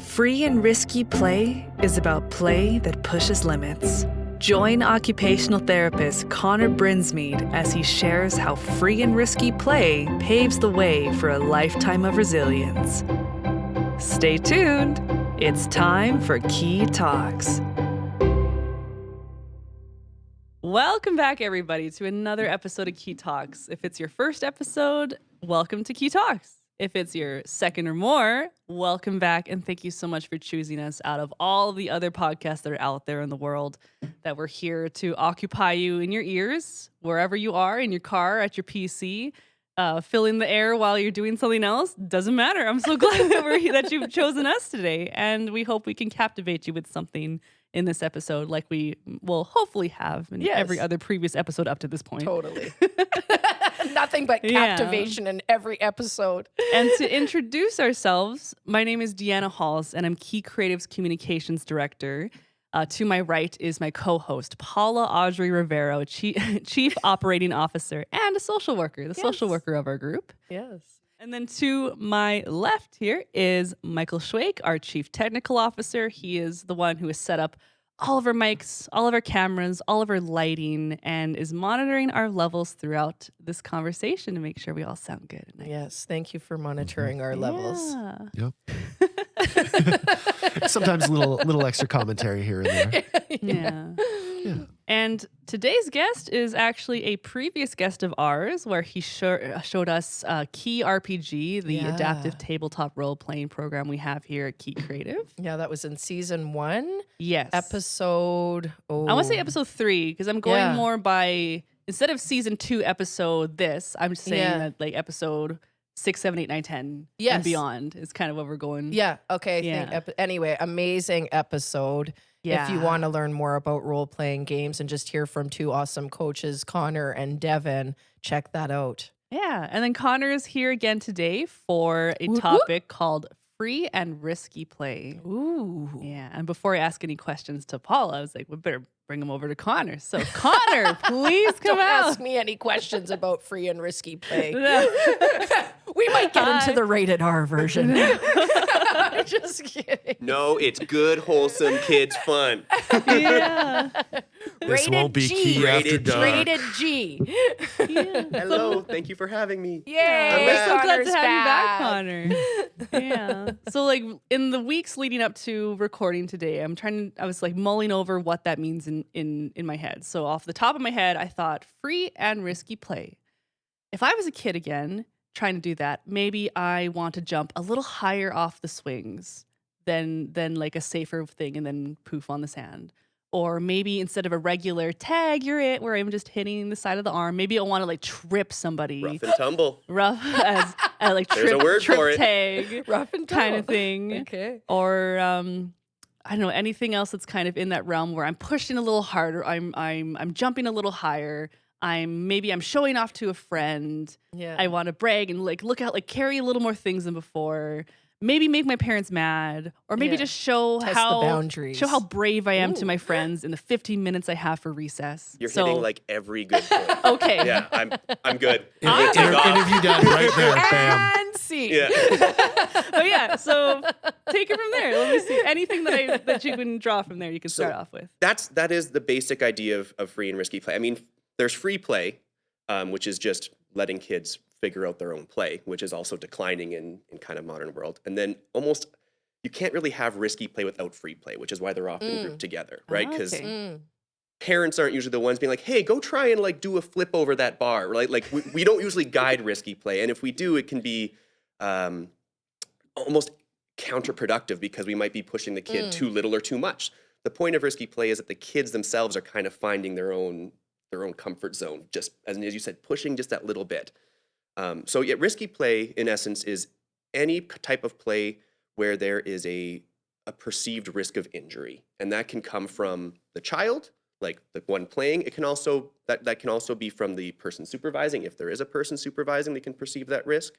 Free and risky play is about play that pushes limits. Join occupational therapist Connor Brinsmead as he shares how free and risky play paves the way for a lifetime of resilience. Stay tuned. It's time for Key Talks. Welcome back, everybody, to another episode of Key Talks. If it's your first episode, welcome to Key Talks. If it's your second or more, welcome back, and thank you so much for choosing us out of all the other podcasts that are out there in the world, that we're here to occupy you in your ears, wherever you are, in your car, at your PC, filling the air while you're doing something else. Doesn't matter. I'm so glad that you've chosen us today, and we hope we can captivate you with something in this episode like we will hopefully have in every other previous episode up to this point. Totally. Nothing but captivation in every episode. And to introduce ourselves, my name is Deanna Halls, and I'm Key Creative's Communications Director. To my right is my co-host, Paula Audrey Rivero, Chief Operating Officer and a social worker, the social worker of our group. Yes. And then to my left here is Michael Schwake, our Chief Technical Officer. He is the one who has set up all of our mics, all of our cameras, all of our lighting, and is monitoring our levels throughout this conversation to make sure we all sound good. Yes, thank you for monitoring our levels. Yep. Sometimes a little extra commentary here and there. Yeah. And today's guest is actually a previous guest of ours, where he showed us Key RPG, the adaptive tabletop role-playing program we have here at Key Creative. Yeah, that was in season 1. Yes. Episode... I want to say episode 3, because I'm going more by... Instead of season 2 episode this, I'm saying that like episode 6, 7, 8, 9, 10 and beyond is kind of what we're going. Yeah, okay. Anyway, amazing episode. Yeah. If you want to learn more about role-playing games and just hear from two awesome coaches, Connor and Devin, check that out. Yeah, and then Connor is here again today for a topic called free and risky play. Ooh. Yeah, and before I ask any questions to Paula, I was like, we better bring him over to Connor. So Connor, please come out. Don't ask me any questions about free and risky play. We might get into the rated R version. I'm just kidding. No, it's good, wholesome, kids fun. Yeah. This won't be Key After Dark. Rated G. Yeah. Hello, thank you for having me. Yay. We're so glad Connor's to have you back, back. Connor. Yeah. So like in the weeks leading up to recording today, I was like mulling over what that means in my head. So off the top of my head, I thought free and risky play. If I was a kid again, trying to do that, maybe I want to jump a little higher off the swings than like a safer thing and then poof on the sand. Or maybe instead of a regular tag, you're it, where I'm just hitting the side of the arm, maybe I want to like trip somebody. Rough and tumble. Rough as like There's trip, a word trip for it. tag Rough and kind of tumble. thing. Okay. Or I don't know, anything else that's kind of in that realm where I'm pushing a little harder, I'm jumping a little higher. I'm showing off to a friend. Yeah. I want to brag and like look out, like carry a little more things than before. Maybe make my parents mad, or maybe just show Test how the boundaries. show how brave I am to my friends in the 15 minutes I have for recess. You're hitting like every good point. Okay. Yeah, I'm good. Interview done right there. Bam. And see. Yeah. But yeah, so take it from there. Let me see anything that you can draw from there. You can start off with. That is the basic idea of free and risky play. I mean, there's free play, which is just letting kids figure out their own play, which is also declining in kind of modern world. And then almost you can't really have risky play without free play, which is why they're often grouped together, right? Because parents aren't usually the ones being like, hey, go try and like do a flip over that bar, right? Like we don't usually guide risky play. And if we do, it can be almost counterproductive because we might be pushing the kid too little or too much. The point of risky play is that the kids themselves are kind of finding their own comfort zone, just as you said, pushing just that little bit. So risky play, in essence, is any type of play where there is a perceived risk of injury. And that can come from the child, like the one playing. It can also, that can also be from the person supervising. If there is a person supervising, they can perceive that risk,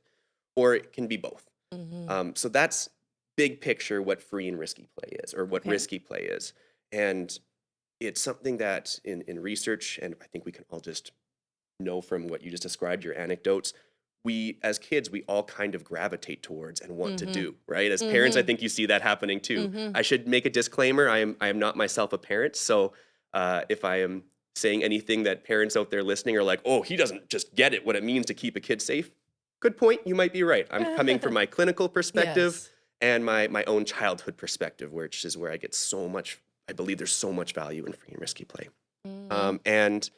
or it can be both. So that's big picture what free and risky play is, or what risky play is. And it's something that in research, and I think we can all just know from what you just described, your anecdotes, we as kids, we all kind of gravitate towards and want to do, right? As parents, I think you see that happening too. I should make a disclaimer. I am not myself a parent. So if I am saying anything that parents out there listening are like, oh, he doesn't just get it, what it means to keep a kid safe. Good point. You might be right. I'm coming from my clinical perspective Yes. and my own childhood perspective, which is where I get so much, I believe there's so much value in free and risky play. And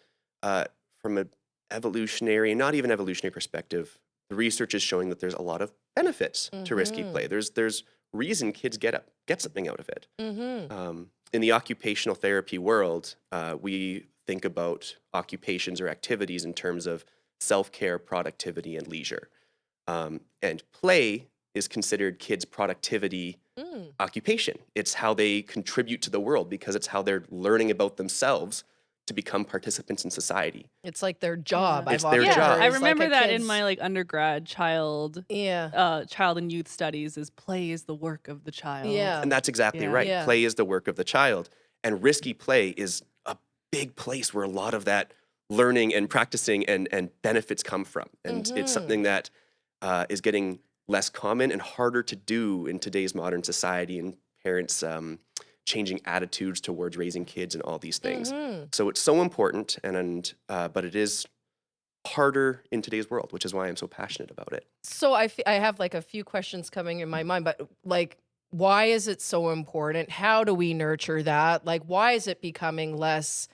from an evolutionary, not even evolutionary perspective, the research is showing that there's a lot of benefits to risky play. There's reason kids get something out of it. In the occupational therapy world, we think about occupations or activities in terms of self-care, productivity, and leisure. And play is considered kids' productivity occupation. It's how they contribute to the world because it's how they're learning about themselves to become participants in society. It's like their job. It's I've their often job. heard I is like remember a that in kid's- my like undergrad child and youth studies is play is the work of the child. Yeah. And that's exactly right. Yeah. Play is the work of the child. And risky play is a big place where a lot of that learning and practicing and benefits come from. And it's something that is getting less common and harder to do in today's modern society and parents changing attitudes towards raising kids and all these things. So it's so important, but it is harder in today's world, which is why I'm so passionate about it. So I have like a few questions coming in my mind, but like, why is it so important? How do we nurture that? Like, why is it becoming less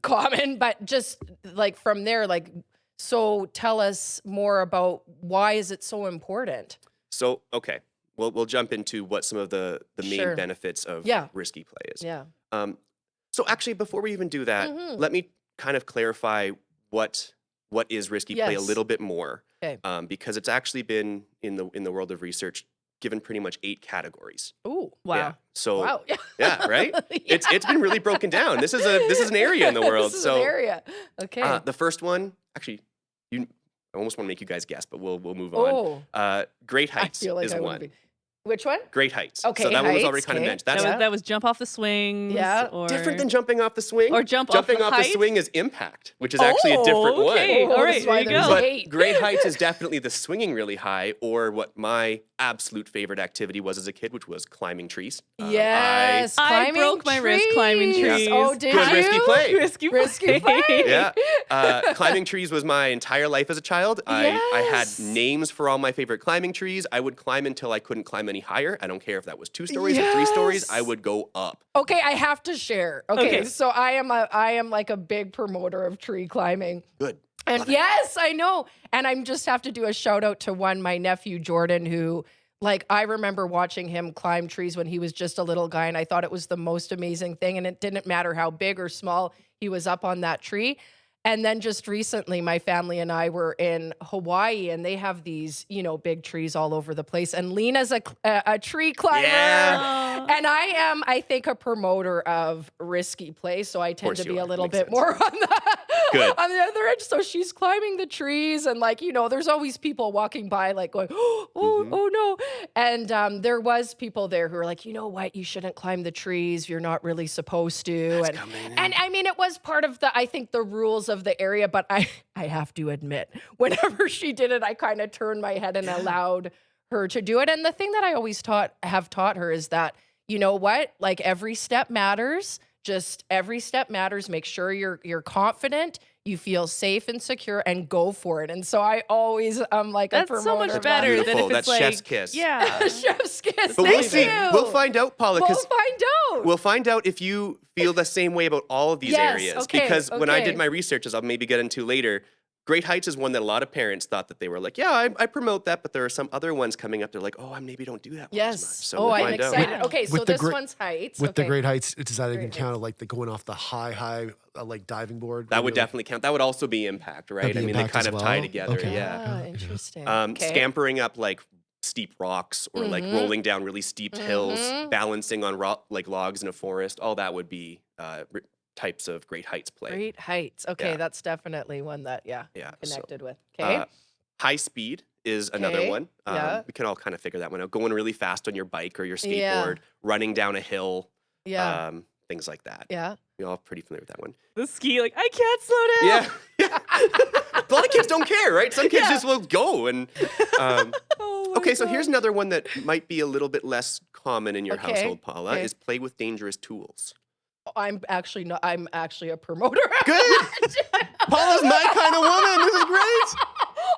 common? But just like from there, like, so tell us more about why is it so important? So, okay, we'll jump into what some of the main Sure. benefits of Yeah. risky play is. Yeah. So actually, before we even do that, let me kind of clarify what is risky play a Yes. little bit more, Okay. because it's actually been in the world of research given pretty much 8 categories. Ooh. Wow. Yeah. So Wow. yeah, right. Yeah. It's been really broken down. This is an area in the world. This is so an area. Okay. the first one, actually, I almost want to make you guys guess, but we'll move on. Great I heights feel like is I one. would be. Which one? Great heights. Okay, So that one was already heights, kind of okay. mentioned. That's That was jump off the swings. Yeah. Or different than jumping off the swing. Or jump off Jumping the off the height? swing is impact, which is actually a different Oh, okay. one. All this right, is why there you there's go. But hate. great heights is definitely the swinging really high, or what my absolute favorite activity was as a kid, which was climbing trees. Yes. I climbing broke my wrist climbing trees. Oh, did Good you? risky play. Risky Risky play. play. Yeah. Climbing trees was my entire life as a child. I had Yes. names for all my favorite climbing trees. I would climb until I couldn't climb any higher. I don't care if that was 2 stories or 3 stories. I Yes. would go up. Okay, I have to share. Okay, Okay. so I am like a big promoter of tree climbing. Good. And Love it. yes, I know. And I'm just have to do a shout out to my nephew Jordan, who like I remember watching him climb trees when he was just a little guy, and I thought it was the most amazing thing. And it didn't matter how big or small he was up on that tree. And then just recently, my family and I were in Hawaii, and they have these, big trees all over the place. And Lena's a tree climber. Yeah. And I am, I think, a promoter of risky play. So I tend course to you be a are. little Makes bit sense. more on Good. on the other edge. So she's climbing the trees, and there's always people walking by, like going, oh no. And there was people there who were like, you know what, you shouldn't climb the trees. You're not really supposed to. And I mean, it was part of the rules of the area, but I have to admit, whenever she did it, I kind of turned my head and allowed her to do it. And the thing that I always have taught her is that, you know what, like every step matters. Just every step matters. Make sure you're confident, you feel safe and secure, and go for it. And so I always like That's a promoter. so much of better that. than Beautiful. if That's it's like chef's kiss. Yeah. Chef's kiss. But we'll Thank see. you. We'll find out, Paula, We'll because find out. we'll find out if you feel the same way about all of these Yes, areas. okay, Because when I okay. did my research, as I'll maybe get into later, Great Heights is one that a lot of parents thought that they were like, yeah, I promote that, but there are some other ones coming up. They're like, oh, I maybe don't do that one as much. Yes. So Oh, we'll I'm find out. excited. Okay, so With the this great- one's heights. With the Okay. great heights, does that even Great count like the going off the high like diving board? That where would you're, like, definitely count. That would also be impact, right? be I mean, they impact kind as of tie well? together. Okay. Yeah. Ah, interesting. Okay. Scampering up like steep rocks or like rolling down really steep hills, Mhm. balancing on like logs in a forest. All that would be types of Great Heights play. Great heights. Okay, Yeah. that's definitely one that Yeah. So, connected with. Okay. high speed is another Okay, one. yeah. We can all kind of figure that one out. Going really fast on your bike or your Yeah. skateboard, running down a hill. yeah. things like that. Yeah. We're all pretty familiar with that one. The ski, like, I can't slow down. Yeah. A lot of kids don't care, right? Some kids Yeah. just will go. And Oh my okay, so here's God. another one that might be a little bit less common in your Okay, household, Paula, okay. is play with dangerous tools. I'm actually not. I'm actually a promoter. Good. Paula's my kind of woman. This is great.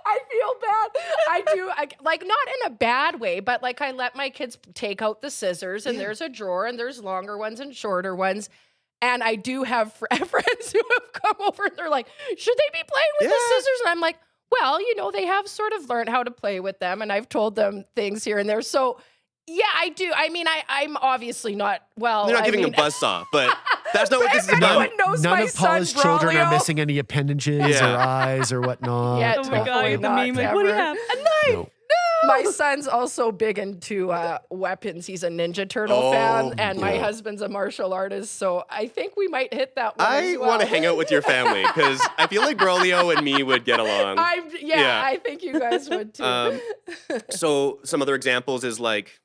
I feel bad. I do. Like, not in a bad way, but like I let my kids take out the scissors, and there's a drawer, and there's longer ones and shorter ones. And I do have friends who have come over, and they're like, "Should they be playing with the Yeah. scissors?" And I'm like, "Well, they have sort of learned how to play with them, and I've told them things here and there." So, yeah, I do. I mean, I'm obviously not. Well, They're not giving a buzzsaw, but that's not what this is Everyone about. knows None my of Paula's son, children are Braulio. missing any appendages Yeah. or eyes or whatnot. Yeah, Oh my God, I get the Totally meme. Like, not what do you ever. have? A knife. No. My son's also big into weapons. He's a Ninja Turtle Oh, fan, and my yeah. husband's a martial artist. So I think we might hit that one. I as well. want to hang out with your family because I feel like Braulio and me would get along. Yeah. I think you guys would too. So some other examples is like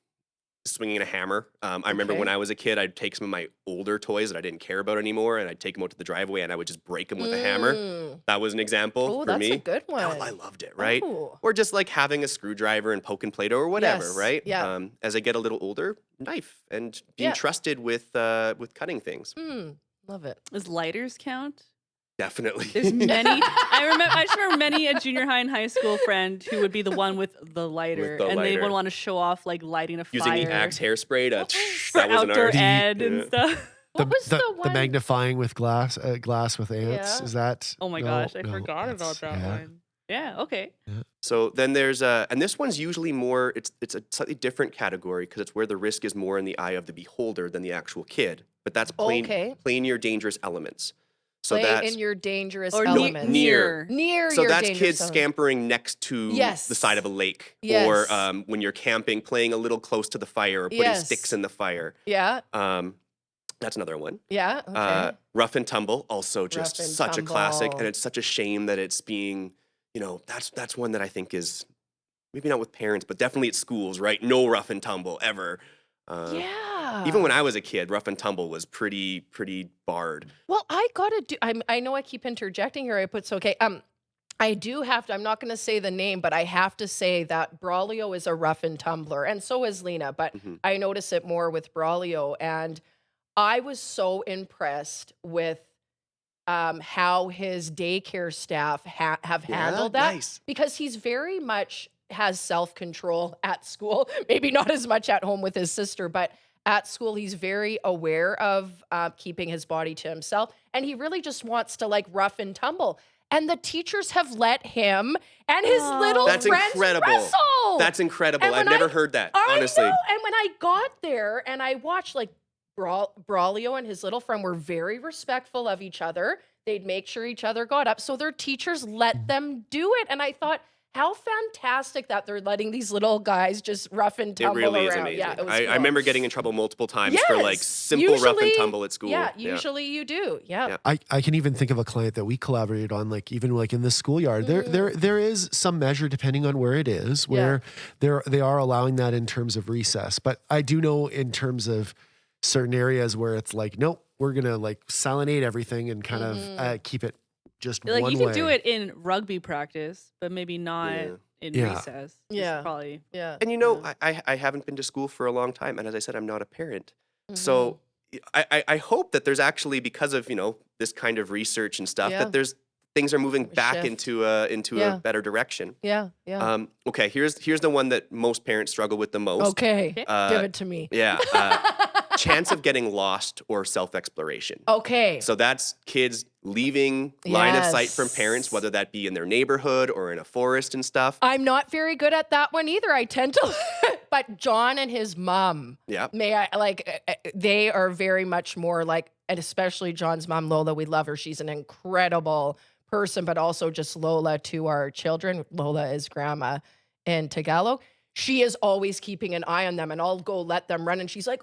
swinging a hammer. I remember Okay. when I was a kid, I'd take some of my older toys that I didn't care about anymore, and I'd take them out to the driveway, and I would just break them with a hammer. That was an example Oh, for that's me. a good one. Oh, I loved it, right? Oh. Or just like having a screwdriver and poking Play-Doh or whatever, Yes, right? yeah. As I get a little older, knife and being Yeah. trusted with cutting things. Love it. Does lighters count? Definitely. There's many. I just remember many a junior high and high school friend who would be the one with the lighter, the and they lighter. would want to show off like lighting a Using fire the Axe hairspray to for that was an outdoor art. ed Yeah. and stuff. What was the the one? magnifying with glass with ants? Yeah. Is that? Oh my no, gosh, I no, forgot about that's- that yeah. one. Yeah. Okay. So then there's and this one's usually more. It's a slightly different category because it's where the risk is more in the eye of the beholder than the actual kid. But that's playing Okay. your dangerous elements. So Play that's in your dangerous Or element. near. Near so your that's dangerous kids element. scampering next to Yes. the side of a lake, Yes. or when you're camping, playing a little close to the fire or putting Yes. sticks in the fire. Yeah. That's another one. Yeah. Okay. Rough and tumble, also just Rough and such a classic, tumble. and it's such a shame that it's being, that's one that I think is maybe not with parents, but definitely at schools, right? No rough and tumble ever. Yeah. Even when I was a kid, rough and tumble was pretty barred. Well, I gotta do. I know I keep interjecting here. I put so okay. I do have to. I'm not going to say the name, but I have to say that Braulio is a rough and tumbler, and so is Lena. But I notice it more with Braulio, and I was so impressed with how his daycare staff have handled that Nice. because he's very much has self-control at school. Maybe not as much at home with his sister, but at school he's very aware of keeping his body to himself, and he really just wants to like rough and tumble. And the teachers have let him and his little That's friends incredible. wrestle. That's incredible. And I've when never I- heard that, I honestly. know. And when I got there and I watched, like, Braulio and his little friend were very respectful of each other. They'd make sure each other got up. So their teachers let them do it. And I thought, how fantastic that they're letting these little guys just rough and It able really is around. amazing. Yeah, it was I cool. remember getting in trouble multiple times for like Yes, simple rough and usually- tumble at school. Yeah, usually you do. Yeah. Yeah. I can even think of a client that we collaborated on, like even like in the schoolyard. There is some measure depending on where it is, where they are allowing that in terms of recess. But I do know in terms of certain areas where it's like, nope, we're gonna like salinate everything and kind of keep it just Like one you can way. do it in rugby practice, but maybe not Yeah. in Yeah. recess. Is Yeah. Probably. Yeah. And I haven't been to school for a long time. And as I said, I'm not a parent. So I hope that there's actually, because of, this kind of research and stuff, Yeah. that there's things are moving A back shift. into Yeah. a better direction. Yeah. Yeah. Okay, here's the one that most parents struggle with the most. Okay. Okay. Give it to me. Yeah. Chance of getting lost or self-exploration. Okay. So that's kids leaving line of sight from Yes. parents, whether that be in their neighborhood or in a forest and stuff. I'm not very good at that one either. I tend to, but John and his mom, Yeah. they are very much more like, and especially John's mom, Lola. We love her. She's an incredible person, but also just Lola to our children. Lola is grandma in Tagalog. She is always keeping an eye on them, and I'll go let them run. And she's like,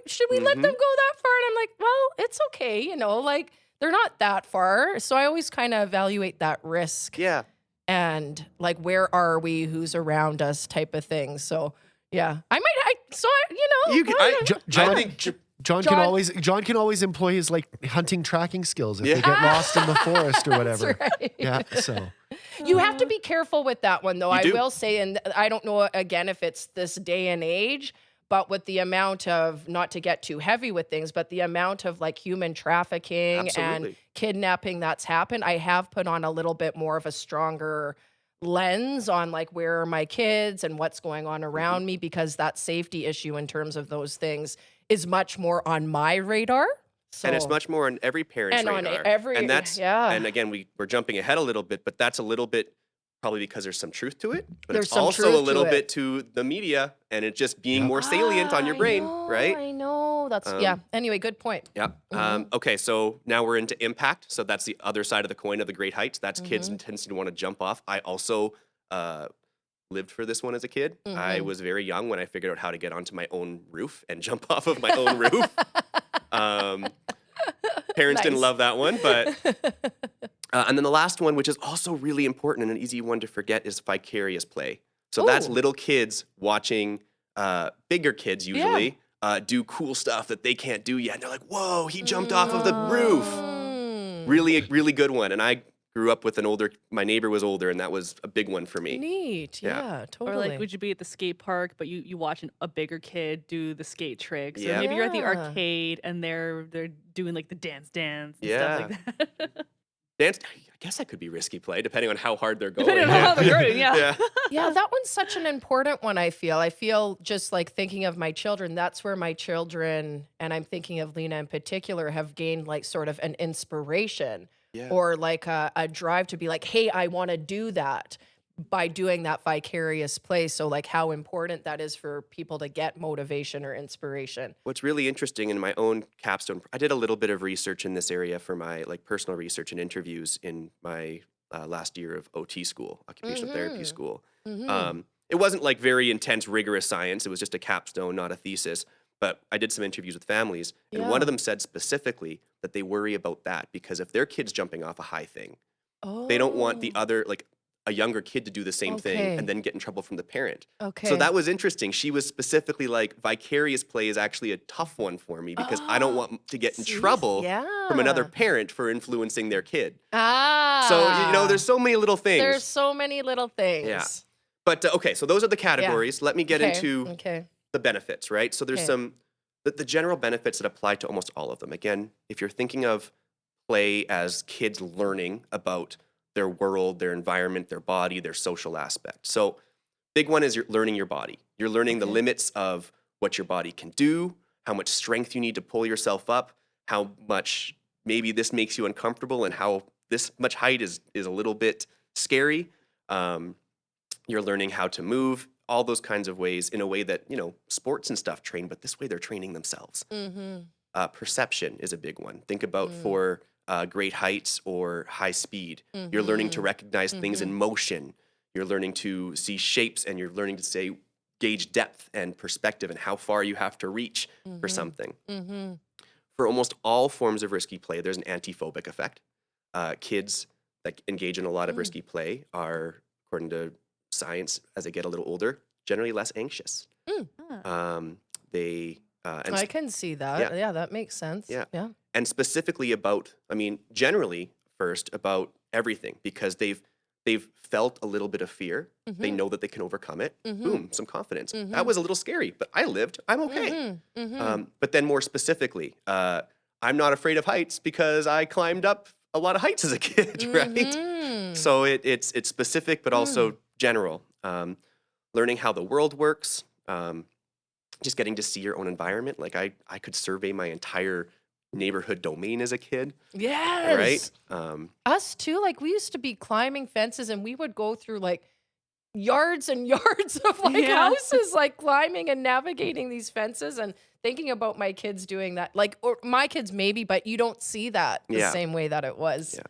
should we let them go that far? And I'm like, well, it's okay. Like they're not that far. So I always kind of evaluate that risk Yeah. and like where are we, who's around us type of thing. So yeah, I might You can, I, John, I think John can always employ his like hunting tracking skills if Yeah. they get lost in the forest or whatever. right. Yeah. So You have to be careful with that one, though. You I do. will say, and I don't know again if it's this day and age, but with the amount of, not to get too heavy with things, but the amount of like human trafficking and Absolutely. kidnapping that's happened, I have put on a little bit more of a stronger lens on like where are my kids and what's going on around me, because that safety issue in terms of those things is much more on my radar. So, And it's much more on every parent's And on radar. every- and that's yeah. and again we're jumping ahead a little bit, but that's a little bit probably because there's some truth to it, but There's it's some also truth a to little it. bit to the media and it just being more salient on your I brain, know, right? I know. That's yeah. Anyway, good point. Yeah. Okay, so now we're into impact. So that's the other side of the coin of the great heights. That's kids tendency to want to jump off. I also lived for this one as a kid. I was very young when I figured out how to get onto my own roof and jump off of my own roof. Parents didn't Nice. love that one, but and then the last one, which is also really important and an easy one to forget, is vicarious play. So that's Ooh. little kids watching bigger kids usually do cool stuff that they can't do yet. And they're like, "Whoa, he jumped off of the roof!" Really good one. And I grew up with my neighbor was older, and that was a big one for me. Neat. Yeah. Yeah, totally. Or like, would you be at the skate park, but you watching a bigger kid do the skate tricks? Yeah. Or maybe you're at the Yeah. arcade and they're doing like the dance and Yeah. stuff like that. Dance, I guess that could be risky play, depending on how hard they're going. Depending on how they're going, yeah. Yeah, that one's such an important one, I feel. I feel just like thinking of my children, that's where my children, and I'm thinking of Lena in particular, have gained like sort of an inspiration Yeah. or like a drive to be like, hey, I want to do that by doing that vicarious play. So like how important that is for people to get motivation or inspiration. What's really interesting in my own capstone, I did a little bit of research in this area for my like personal research and interviews in my last year of OT school, occupational therapy school. It wasn't like very intense, rigorous science. It was just a capstone, not a thesis. But I did some interviews with families, and one of them said specifically that they worry about that because if their kid's jumping off a high thing, they don't want the other, like a younger kid to do the same thing Okay. and then get in trouble from the parent. Okay. So that was interesting. She was specifically like, vicarious play is actually a tough one for me because I don't want to get in trouble from another parent for influencing their kid. So, there's so many little things. There's so many little things. Yeah. But okay, so those are the categories. Let me get into Okay. the benefits, right? So there's Okay. the general benefits that apply to almost all of them. Again, if you're thinking of play as kids learning about their world, their environment, their body, their social aspect. So big one is you're learning your body. You're learning the limits of what your body can do, how much strength you need to pull yourself up, how much maybe this makes you uncomfortable and how this much height is a little bit scary. You're learning how to move, all those kinds of ways in a way that, sports and stuff train, but this way they're training themselves. Perception is a big one. Think about for great heights or high speed. You're learning to recognize things in motion. You're learning to see shapes and you're learning to gauge depth and perspective and how far you have to reach for something. For almost all forms of risky play, there's an antiphobic effect. Kids that engage in a lot of risky play are, according to science, as they get a little older, generally less anxious. I can see that. Yeah, that makes sense. Yeah. Yeah. And specifically generally first about everything because they've felt a little bit of fear. They know that they can overcome it. Boom, some confidence. That was a little scary, but I lived. I'm okay. But then more specifically, I'm not afraid of heights because I climbed up a lot of heights as a kid, right? So it's specific, but also general. Learning how the world works. Just getting to see your own environment. Like I could survey my entire neighborhood domain as a kid. Yes. Right? Us too. Like we used to be climbing fences and we would go through like yards and yards of houses, like climbing and navigating these fences and thinking about my kids doing that. Like, or my kids maybe, but you don't see that the same way that it was. Yeah.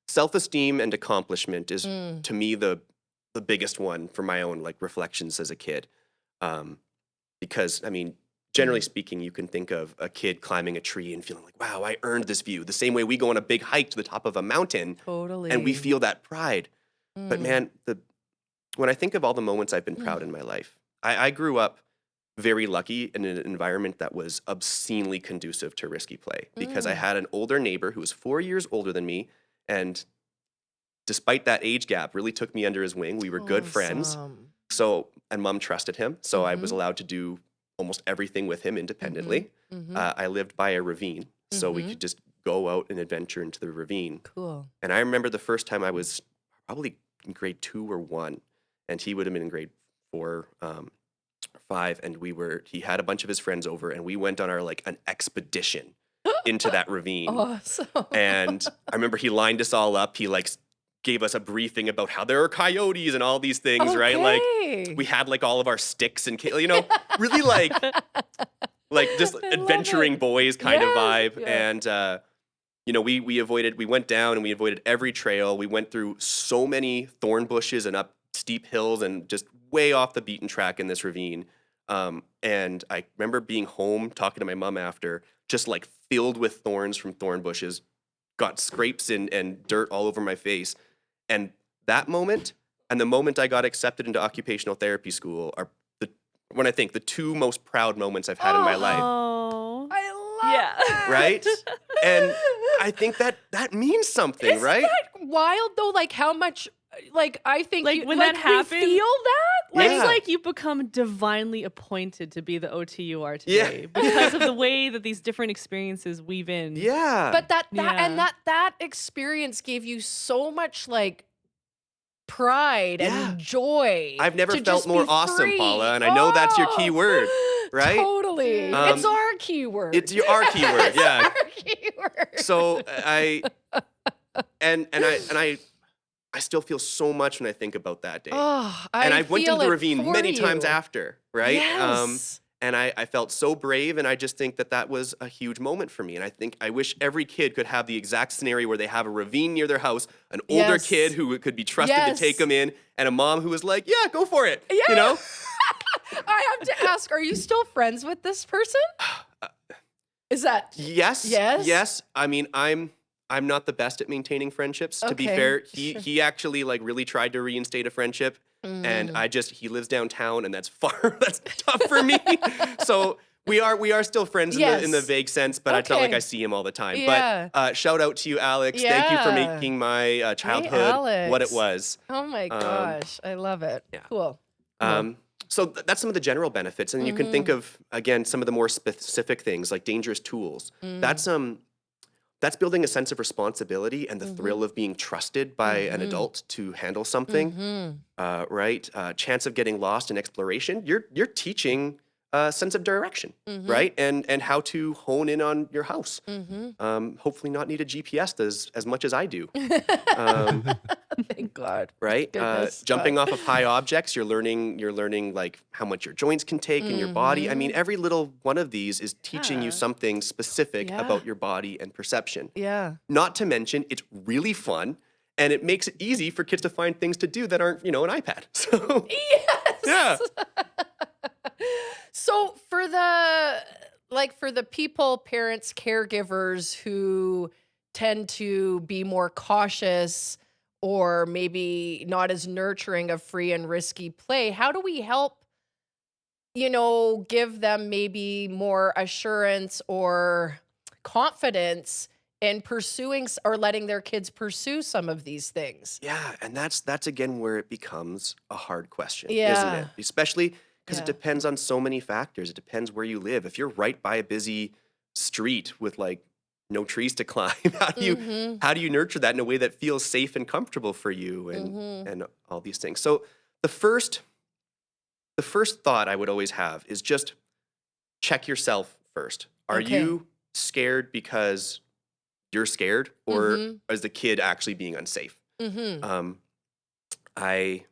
Self-esteem and accomplishment is to me the biggest one for my own like reflections as a kid. Because generally speaking, you can think of a kid climbing a tree and feeling like, wow, I earned this view. The same way we go on a big hike to the top of a mountain Totally. and we feel that pride. But man, when I think of all the moments I've been proud in my life, I grew up very lucky in an environment that was obscenely conducive to risky play because I had an older neighbor who was 4 years older than me, and despite that age gap, really took me under his wing. We were good friends. Awesome. So, and mom trusted him. So I was Mhm. allowed to do almost everything with him independently. Mhm. I lived by a ravine, so we Mhm. could just go out and adventure into the ravine. Cool. And I remember the first time I was probably in grade 2 or 1, and he would have been in grade 4, 5, and he had a bunch of his friends over, and we went on like an expedition into that ravine. Awesome. And I remember he lined us all up. He like gave us a briefing about how there are coyotes and all these things, right? Like Okay. we had like all of our sticks and really like just I love adventuring it. boys kind of Yes, vibe. yeah. And we went down and we avoided every trail. We went through so many thorn bushes and up steep hills and just way off the beaten track in this ravine. And I remember being home talking to my mom after, just like filled with thorns from thorn bushes, got scrapes and dirt all over my face. And that moment and the moment I got accepted into occupational therapy school are when I think the two most proud moments I've had in my life, Oh. I love Yeah. that. right? And I think that means something, Isn't right? that wild though? Like how much, like I think Like, when that we happens- feel that? Like, Yeah. It's like you become divinely appointed to be the OT you are Yeah. today because of the way that these different experiences weave in. Yeah. but that Yeah. and that experience gave you so much like pride Yeah. and joy. I've never to felt just more be awesome, free. Paula, and I know that's your key word, right? Totally. Um, it's our keyword. It's our keyword, It's yeah. our keyword. So I still feel so much when I think about that day. Oh, And I I went feel into the it ravine for many times you. after, right? Yes. And I felt so brave, and I just think that was a huge moment for me. And I think I wish every kid could have the exact scenario where they have a ravine near their house, an older Yes. kid who could be trusted Yes. to take them in, and a mom who was like, yeah, go for it, Yeah. you know? I have to ask, are you still friends with this person? Is that Yes. Yes? Yes. I mean, I'm not the best at maintaining friendships. To be Okay, fair, sure. he actually like really tried to reinstate a friendship, and he lives downtown, and that's tough for me. So we are still friends in the Yes. vague sense, but it's not like Okay. I see him all the time. Yeah. But shout out to you, Alex. Thank you for Yeah. making my childhood what it Alex. was. Oh my gosh, I love it. yeah. Cool. So that's some of the general benefits, and you can think Mm-hmm. of again some of the more specific things like dangerous tools. Mm. That's building a sense of responsibility and the Mm-hmm. thrill of being trusted by an adult to handle something. Mm-hmm. Right? Chance of getting lost in exploration. You're teaching a sense of direction, Mm-hmm. right? And how to hone in on your house. Mm-hmm. Hopefully not need a GPS as much as I do. Um, Thank God. right? Goodness, Jumping God. off of high objects, you're learning like how much your joints can take in your body. I mean, every little one of these is teaching you Yeah. something specific Yeah. about your body and perception. Yeah. Not to mention, it's really fun, and it makes it easy for kids to find things to do that aren't, an iPad. So Yes. yeah, So for the people, parents, caregivers who tend to be more cautious or maybe not as nurturing of free and risky play, how do we help, give them maybe more assurance or confidence in pursuing or letting their kids pursue some of these things? yeah, and that's again where it becomes a hard question, isn't Yeah. it? Especially because Yeah. it depends on so many factors. It depends where you live. If you're right by a busy street with like no trees to climb, Mhm. how do you nurture that in a way that feels safe and comfortable for you and all these things? So the first thought I would always have is just check yourself first. Are Okay. you scared because you're scared, or Mhm. is the kid actually being unsafe? Mhm. I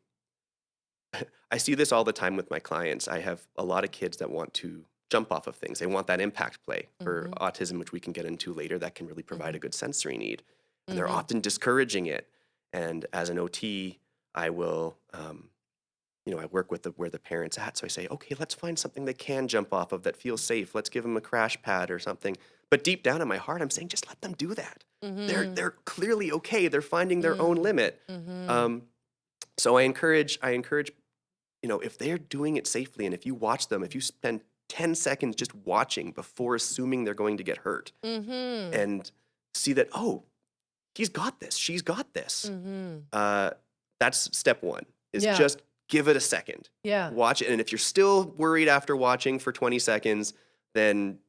I see this all the time with my clients. I have a lot of kids that want to jump off of things. They want that impact play for autism, which we can get into later, that can really provide a good sensory need. And they're often discouraging it. And as an OT, I will, I work with where the parent's at. So I say, okay, let's find something they can jump off of that feels safe. Let's give them a crash pad or something. But deep down in my heart, I'm saying, just let them do that. They're clearly okay. They're finding their own limit. So I encourage if they're doing it safely and if you watch them, if you spend 10 seconds just watching before assuming they're going to get hurt and see that, oh, he's got this, she's got this. That's step one, is Yeah. just give it a second. Yeah. Watch it. And if you're still worried after watching for 20 seconds, then,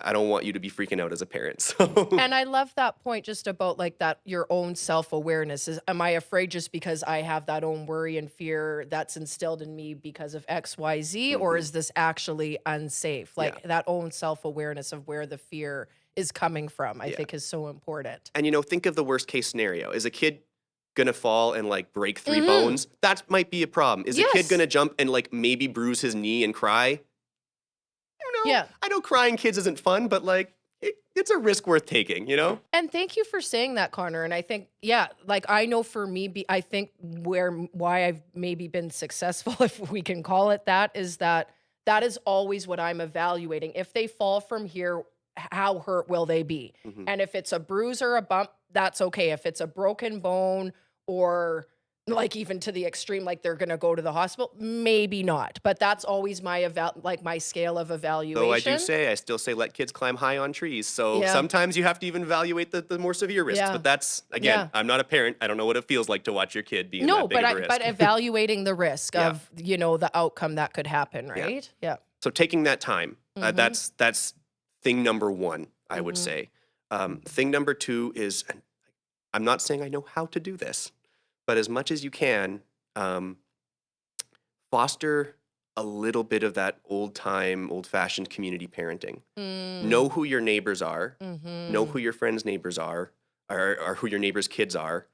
I don't want you to be freaking out as a parent. So And I love that point just about like that, your own self-awareness is, am I afraid just because I have that own worry and fear that's instilled in me because of X, Y, Z, or is this actually unsafe? Like that own self-awareness of where the fear is coming from, I think is so important. And think of the worst case scenario. Is a kid gonna fall and like break 3 bones? That might be a problem. Is a kid gonna jump and like maybe bruise his knee and cry? Yeah. I know crying kids isn't fun, but like it's a risk worth taking, And thank you for saying that, Connor. And I think, like I know for me, I think why I've maybe been successful, if we can call it that, is that is always what I'm evaluating. If they fall from here, how hurt will they be? And if it's a bruise or a bump, that's okay. If it's a broken bone or like even to the extreme, like they're going to go to the hospital, maybe not. But that's always my my scale of evaluation. Though I still say let kids climb high on trees. So sometimes you have to even evaluate the more severe risks. Yeah. But that's, again, I'm not a parent. I don't know what it feels like to watch your kid be in that big of a risk. But evaluating the risk of, the outcome that could happen, right? Yeah. So taking that time, that's thing number one, I would say. Thing number two is, and I'm not saying I know how to do this, but as much as you can, foster a little bit of that old-fashioned community parenting. Know who your neighbors are. Know who your friends' neighbors are, or who your neighbors' kids are.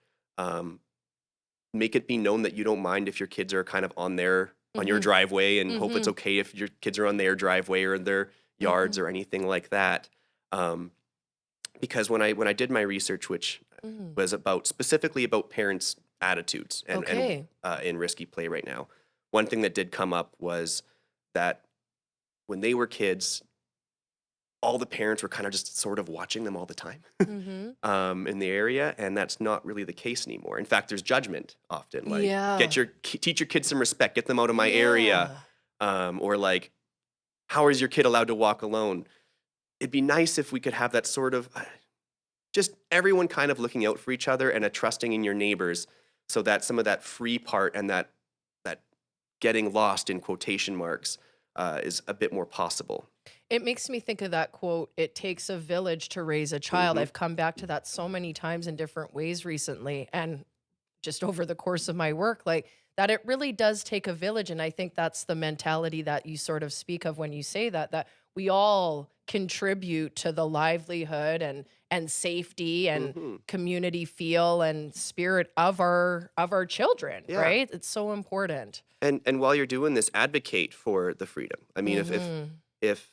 Make it be known that you don't mind if your kids are kind of on your driveway, and hope it's okay if your kids are on their driveway or their yards or anything like that. Because when I did my research, which was specifically about parents' attitudes and in risky play right now, one thing that did come up was that when they were kids, all the parents were kind of just sort of watching them all the time in the area, and that's not really the case anymore. In fact, there's judgment often, like teach your kids some respect, get them out of my area, or like, how is your kid allowed to walk alone? It'd be nice if we could have that sort of just everyone kind of looking out for each other and a trusting in your neighbors, so that some of that free part and that getting lost in quotation marks is a bit more possible. It makes me think of that quote, it takes a village to raise a child. I've come back to that so many times in different ways recently, and just over the course of my work, like that it really does take a village. And I think that's the mentality that you sort of speak of when you say that we all contribute to the livelihood and safety and community feel and spirit of our children, right? It's so important. And while you're doing this, advocate for the freedom. I mean, if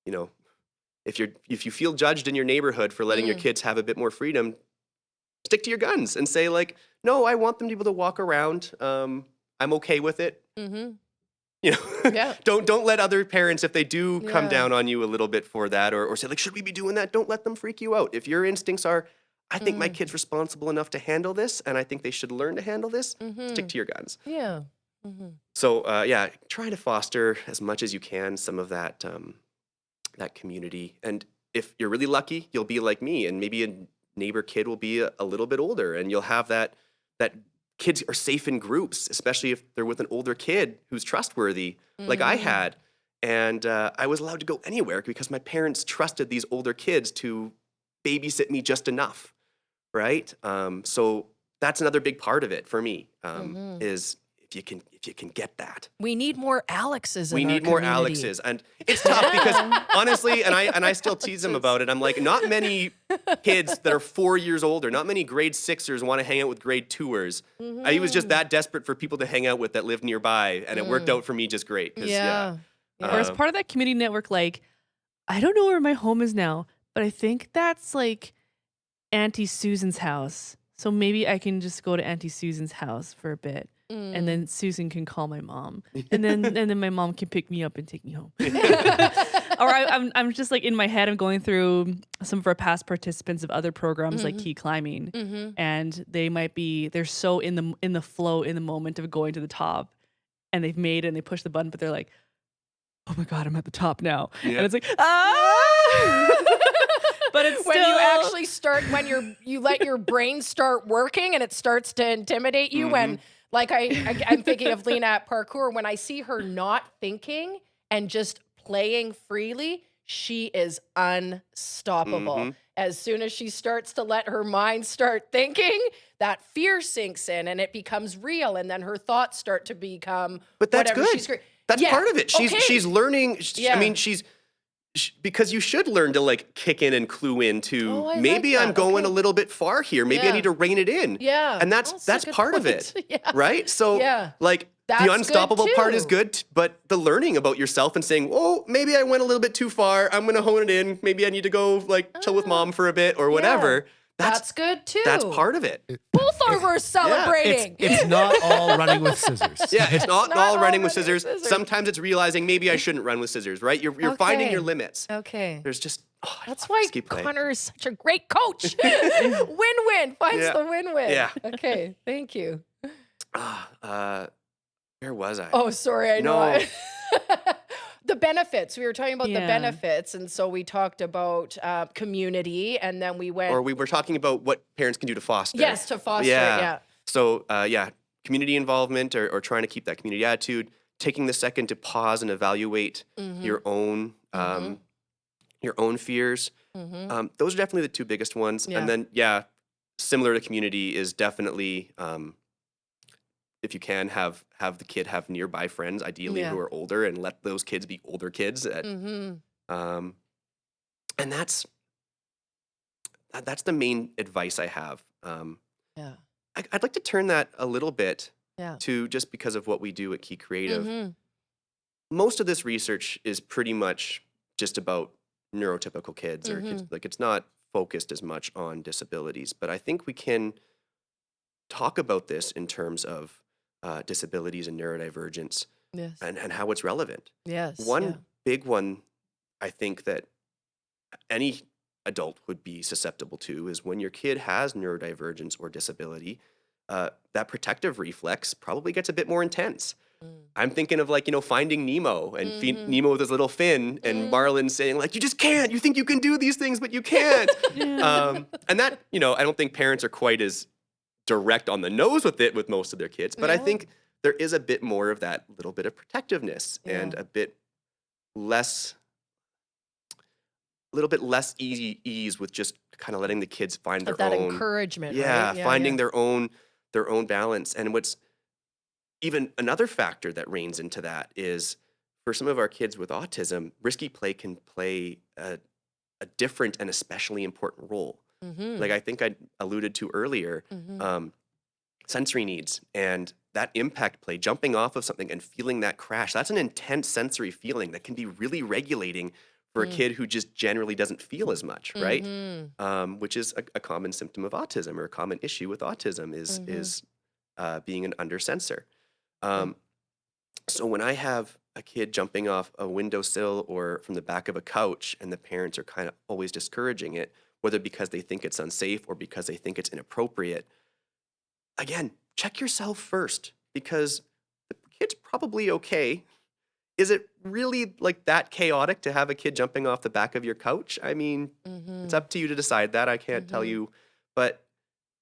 you feel judged in your neighborhood for letting your kids have a bit more freedom, stick to your guns and say like, no, I want them to be able to walk around. I'm okay with it. Don't let other parents, if they do come down on you a little bit for that, or say like, should we be doing that? Don't let them freak you out. If your instincts are, I think my kid's responsible enough to handle this, and I think they should learn to handle this, stick to your guns. Yeah. So try to foster as much as you can some of that that community. And if you're really lucky, you'll be like me, and maybe a neighbor kid will be a little bit older, and you'll have that kids are safe in groups, especially if they're with an older kid who's trustworthy, like I had. And I was allowed to go anywhere because my parents trusted these older kids to babysit me just enough, right? So that's another big part of it for me, is if you can get that. We need more Alexes. We need more Alexes, and it's tough because honestly, and I still tease them about it. I'm like, not many kids that are 4 years older, not many grade 6ers want to hang out with grade 2ers. I was just that desperate for people to hang out with that lived nearby, and it worked out for me just great. Or as part of that community network, like, I don't know where my home is now, but I think that's like Auntie Susan's house. So maybe I can just go to Auntie Susan's house for a bit. And then Susan can call my mom, and then my mom can pick me up and take me home. Or I'm just like in my head, I'm going through some of our past participants of other programs like Key Climbing, and they're so in the flow, in the moment of going to the top, and they've made it and they push the button, but they're like, oh my God, I'm at the top now. Yeah. And it's like, ah! But it's when still... you actually start, when you let your brain start working and it starts to intimidate you. When, like, I'm thinking of Lena at parkour, when I see her not thinking and just playing freely, she is unstoppable. As soon as she starts to let her mind start thinking, that fear sinks in and it becomes real. And then her thoughts start to become But that's whatever good. she's That's part of it. She's learning. Yeah. I mean, because you should learn to like kick in and clue into maybe I'm going a little bit far here. Maybe I need to rein it in. Yeah. And that's part of it. Yeah. Right? So like That's the unstoppable part is too. good, but the learning about yourself and saying, oh, maybe I went a little bit too far. I'm going to hone it in. Maybe I need to go like chill with mom for a bit or whatever. That's good too. That's part of it. Both are worth celebrating. It's not all running with scissors. Yeah, it's not all running with running with scissors. scissors. Sometimes it's realizing maybe I shouldn't run with scissors, right? You're finding your limits. Okay. There's just That's why risky play. Connor is such a great coach. Win-win. Finds the win-win. Yeah. Okay. Thank you. Where was I? Oh, sorry. I know. No. The benefits. We were talking about the Yeah. benefits. And so we talked about community, and then we went. Or we were talking about what parents can do to foster. Yes, to foster it. Yeah. So, community involvement or trying to keep that community attitude, taking the second to pause and evaluate your own fears. Those are definitely the two biggest ones. Yeah. And then, similar to community is definitely if you can have the kid have nearby friends, ideally who are older, and let those kids be older kids. And that's the main advice I have. I'd like to turn that a little bit to just because of what we do at Key Creative. Most of this research is pretty much just about neurotypical kids or kids. Like, it's not focused as much on disabilities, but I think we can talk about this in terms of disabilities and neurodivergence and how it's relevant. Yes. One big one I think that any adult would be susceptible to is when your kid has neurodivergence or disability, that protective reflex probably gets a bit more intense. I'm thinking of Finding Nemo and Nemo with his little fin and Marlin saying like, you just can't, you think you can do these things, but you can't. And that, I don't think parents are quite as direct on the nose with it with most of their kids, but I think there is a bit more of that little bit of protectiveness and a little bit less ease with just kind of letting the kids find Of their that own encouragement. yeah, Right? finding their own balance. And what's even another factor that reigns into that is for some of our kids with autism, risky play can play a different and especially important role. Like I think I alluded to earlier, sensory needs and that impact play, jumping off of something and feeling that crash. That's an intense sensory feeling that can be really regulating for a kid who just generally doesn't feel as much, right? Which is a common symptom of autism or a common issue with autism is being an undersensor. So when I have a kid jumping off a windowsill or from the back of a couch and the parents are kind of always discouraging it, whether because they think it's unsafe or because they think it's inappropriate, again, check yourself first because the kid's probably okay. Is it really like that chaotic to have a kid jumping off the back of your couch? I mean, it's up to you to decide that. I can't tell you, but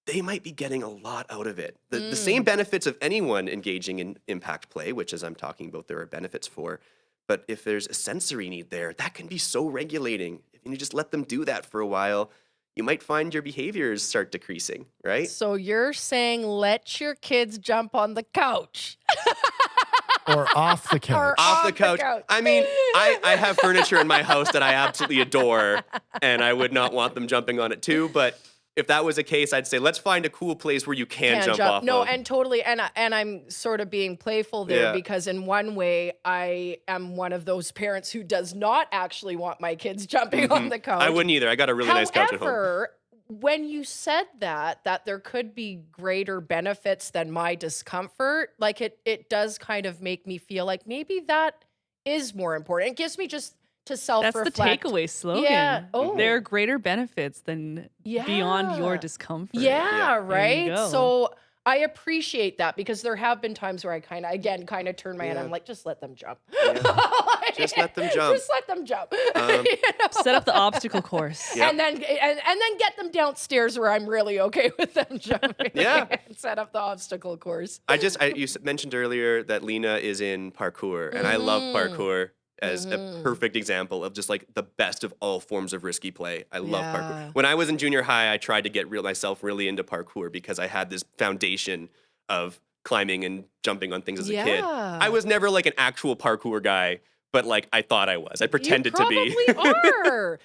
they might be getting a lot out of it. The same benefits of anyone engaging in impact play, which as I'm talking about, there are benefits for. But if there's a sensory need there, that can be so regulating. If you just let them do that for a while, you might find your behaviors start decreasing, right? So you're saying let your kids jump on the couch. Or off the couch. Or Off the couch. I mean, I have furniture in my house that I absolutely adore, and I would not want them jumping on it too. But if that was the case, I'd say let's find a cool place where you can jump off No, of. and totally, and I'm sort of being playful there Yeah. because in one way, I am one of those parents who does not actually want my kids jumping on the couch. I wouldn't either. I got a really nice couch at home. However, when you said that there could be greater benefits than my discomfort, like it does kind of make me feel like maybe that is more important. It gives me just to That's self-reflect. the takeaway slogan. Yeah. Oh. There are greater benefits than beyond your discomfort. Yeah, There you right. go. So I appreciate that because there have been times where I kind of turn my head. Yeah. I'm like, just let them jump. Yeah. Just let them jump. Just let them jump. Set up the obstacle course. Yep. And then get them downstairs where I'm really okay with them jumping. Yeah. And set up the obstacle course. You mentioned earlier that Lena is in parkour, and I love parkour as a perfect example of just like the best of all forms of risky play. I love Yeah. parkour. When I was in junior high, I tried to get myself really into parkour because I had this foundation of climbing and jumping on things as a kid. Yeah. I was never like an actual parkour guy, but like I thought I was. I pretended to be. You probably are.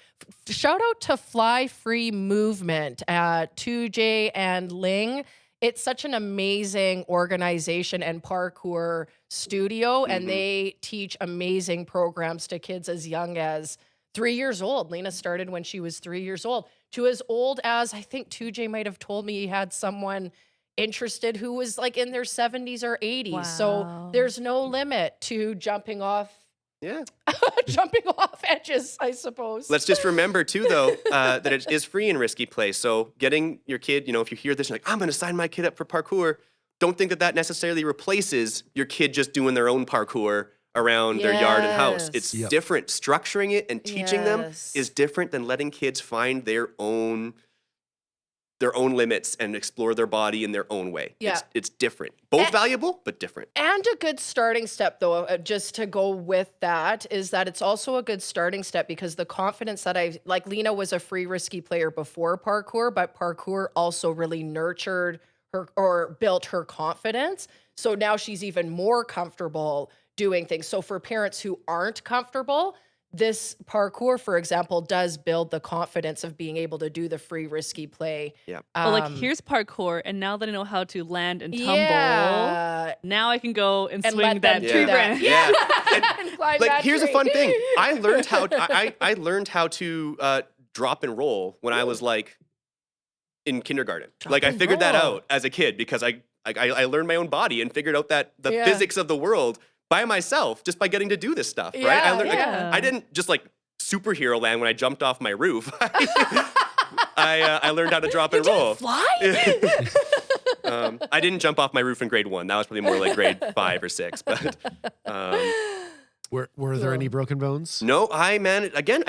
Shout out to Fly Free Movement at 2J and Ling. It's such an amazing organization and parkour studio, and they teach amazing programs to kids as young as 3 years old. Lena started when she was 3 years old, to as old as I think 2J might have told me he had someone interested who was like in their 70s or 80s. So Wow. there's no limit to jumping off Yeah. edges, I suppose. Let's just remember too, though, that it is free in risky play. So getting your kid, if you hear this, you're like, I'm going to sign my kid up for parkour. Don't think that necessarily replaces your kid just doing their own parkour around their yard and house. It's Yep. different. Structuring it and teaching them Yes. is different than letting kids find their own limits and explore their body in their own way. Yeah. It's different. Both valuable, but different. And a good starting step, though, just to go with that, is that it's also a good starting step because the confidence that like Lena was a free risky player before parkour, but parkour also really nurtured her or built her confidence. So now she's even more comfortable doing things. So for parents who aren't comfortable, this parkour, for example, does build the confidence of being able to do the free risky play. Yeah. Well, like here's parkour, and now that I know how to land and tumble, Yeah. now I can go and And swing let them that do tree that. branch. Yeah. And climb Like that here's a tree. fun thing. I learned how I learned how to drop and roll when I was like in kindergarten. Like I and figured that roll. out as a kid because I learned my own body and figured out that the Yeah. physics of the world by myself just by getting to do this stuff, right? Yeah, Like, yeah. I didn't just like superhero land when I jumped off my roof. I learned how to drop and roll. Fly? I didn't jump off my roof in grade 1. That was probably more like grade 5 or 6. But Were there any broken bones? no, I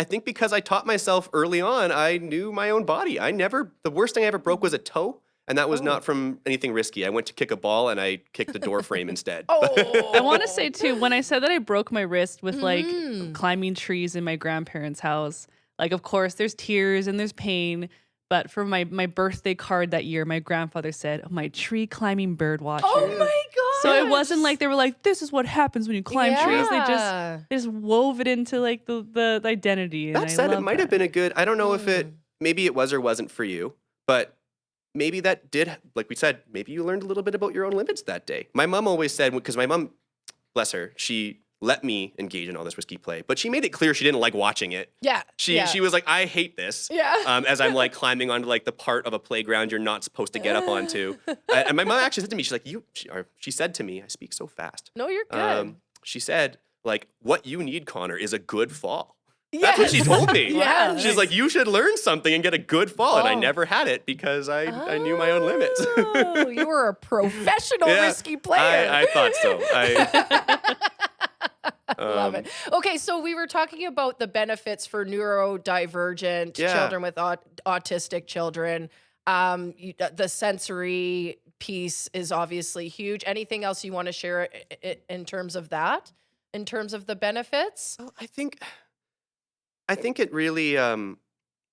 think because I taught myself early on, I knew my own body. The worst thing I ever broke was a toe, and that was not from anything risky. I went to kick a ball and I kicked the door frame instead. I want to say too, when I said that I broke my wrist with like Mm-hmm. climbing trees in my grandparents' house, like of course there's tears and there's pain, but for my birthday card that year, my grandfather said, "My tree climbing bird watcher." Oh my god! So it wasn't like they were like, "This is what happens when you climb trees." Yeah. They just wove it into like the identity. And That said, it might have been a good, I don't know if maybe it was or wasn't for you, but maybe that did, like we said, maybe you learned a little bit about your own limits that day. My mom always said, because my mom, bless her, she let me engage in all this risky play, but she made it clear she didn't like watching it. Yeah. She was like, I hate this. Yeah. As I'm like climbing onto like the part of a playground you're not supposed to get up onto. And my mom actually said to me, she's like, she said to me, I speak so fast. No, you're good. She said, like, what you need, Connor, is a good fall. That's what she told me. Yeah. She's like, you should learn something and get a good fall. And I Oh. never had it because I knew my own limits. Oh, you were a professional Yeah, risky player. I thought so. Love it. Okay, so we were talking about the benefits for neurodivergent Yeah. children with autistic children. The sensory piece is obviously huge. Anything else you want to share in terms of that? In terms of the benefits? Well, I think it really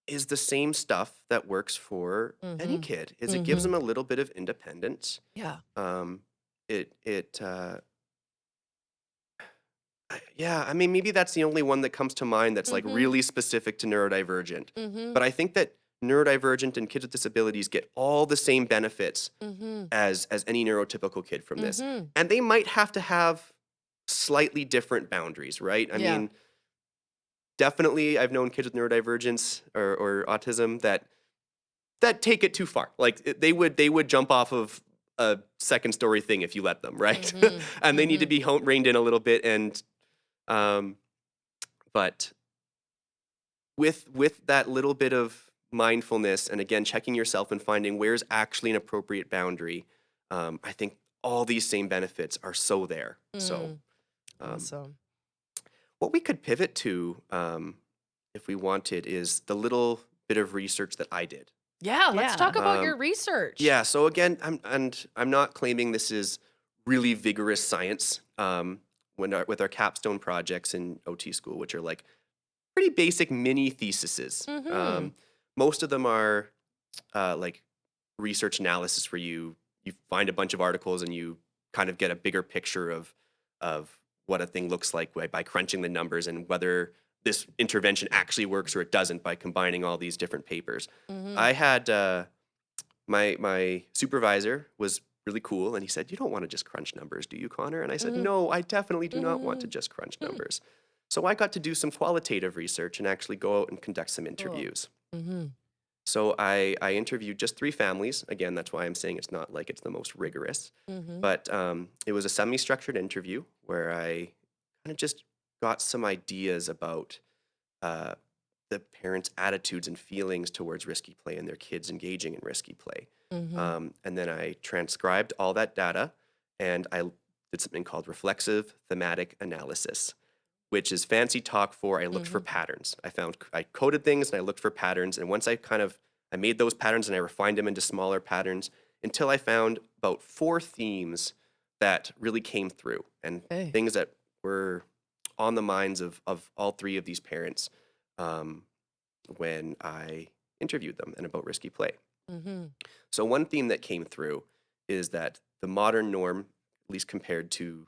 is the same stuff that works for any kid. Is it gives them a little bit of independence. Yeah. I mean, maybe that's the only one that comes to mind that's like really specific to neurodivergent. Mm-hmm. But I think that neurodivergent and kids with disabilities get all the same benefits Mm-hmm. as any neurotypical kid from this. And they might have to have slightly different boundaries, right? I Yeah. mean, definitely I've known kids with neurodivergence or autism that take it too far. Like they would jump off of a second story thing if you let them, right? And they need to be reined in a little bit. And but with that little bit of mindfulness and again checking yourself and finding where's actually an appropriate boundary, I think all these same benefits are so there. So Awesome. what we could pivot to, if we wanted, is the little bit of research that I did. Yeah, let's Yeah. talk about your research. Yeah. So again, I'm not claiming this is really vigorous science. With our capstone projects in OT school, which are like pretty basic mini theses. Most of them are like research analysis, where you find a bunch of articles and you kind of get a bigger picture of what a thing looks like by crunching the numbers, and whether this intervention actually works or it doesn't by combining all these different papers. I had my supervisor was really cool, and he said, "You don't want to just crunch numbers, do you, Connor?" And I said, "No, I definitely do not want to just crunch numbers." So I got to do some qualitative research and actually go out and conduct some interviews. So I interviewed just 3 families. Again, that's why I'm saying it's not like it's the most rigorous. But it was a semi-structured interview where I kind of just got some ideas about the parents' attitudes and feelings towards risky play and their kids engaging in risky play. And then I transcribed all that data, and I did something called reflexive thematic analysis, which is fancy talk for I looked for patterns. I coded things and I looked for patterns. And once I made those patterns and I refined them into smaller patterns until I found about 4 themes that really came through, and things that were on the minds of all 3 of these parents when I interviewed them and about risky play. So one theme that came through is that the modern norm, at least compared to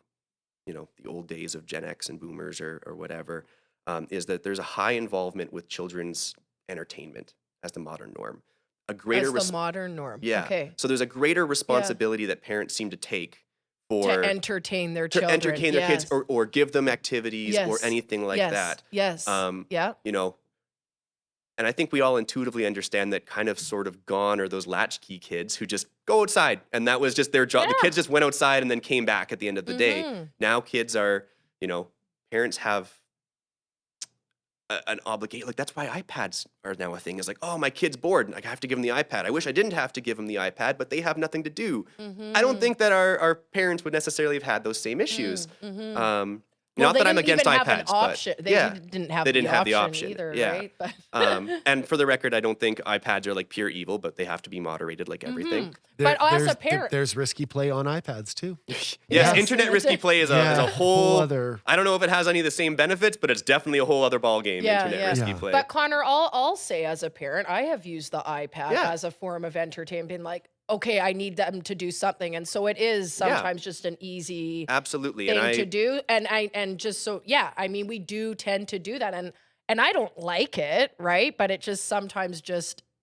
the old days of Gen X and boomers or whatever, is that there's a high involvement with children's entertainment as the modern norm. A greater As the modern norm. Yeah. Okay. So there's a greater responsibility that parents seem to take To entertain their children. entertain their kids or give them activities or Yes. anything like that. Yes. Yeah. And I think we all intuitively understand that kind of sort of gone are those latchkey kids who just go outside, and that was just their job. The kids just went outside and then came back at the end of the day. Now kids are, parents have an obligation. Like, that's why iPads are now a thing. Is like, oh, my kid's bored, and I have to give him the iPad. I wish I didn't have to give him the iPad, but they have nothing to do. I don't think that our parents would necessarily have had those same issues. Not that I'm against iPads, but they didn't have the option either, right? But and for the record, I don't think iPads are like pure evil, but they have have to be moderated like everything. But as a parent, there's risky play on iPads too. Yes, internet risky play is a whole other. I don't know if it has any of the same benefits, but it's definitely a whole other ballgame. Internet risky play. But Connor, I'll say as a parent, I have used the iPad as a form of entertainment, being like, okay, I need them to do something, and so it is sometimes just an easy absolutely thing to do, and just so I mean, we do tend to do that, and I don't like it, right? But it just sometimes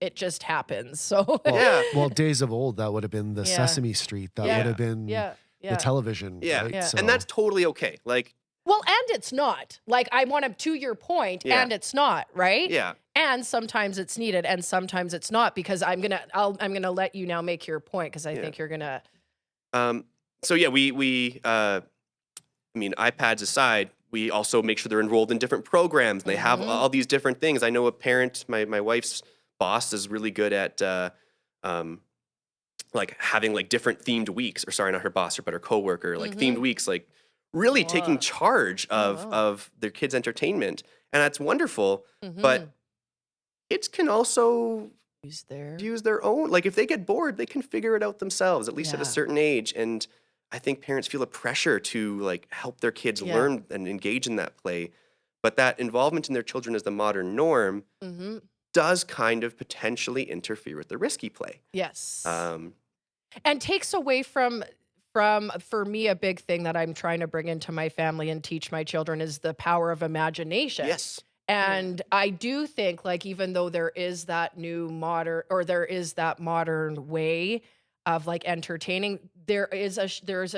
it just happens. So well, days of old, that would have been the Sesame Street. That would have been the television. Right? So. And that's totally okay. Like, well, and it's not. Like, I want to your point, and it's not, right? Yeah. And sometimes it's needed, and sometimes it's not, because I'm gonna let you now make your point, because I think you're gonna. So yeah, we I mean, iPads aside, we also make sure they're enrolled in different programs, and they have all these different things. I know a parent, my wife's boss, is really good at like having like different themed weeks, or sorry, not her boss, but her coworker, like themed weeks, like really taking charge of their kids' entertainment, and that's wonderful. But kids can also use their own. Like, if they get bored, they can figure it out themselves, at least at a certain age. And I think parents feel a pressure to like help their kids learn and engage in that play. But that involvement in their children as the modern norm does kind of potentially interfere with the risky play. Yes. And takes away from for me, a big thing that I'm trying to bring into my family and teach my children is the power of imagination. Yes. And I do think, like, even though there is that modern way of like entertaining, there is a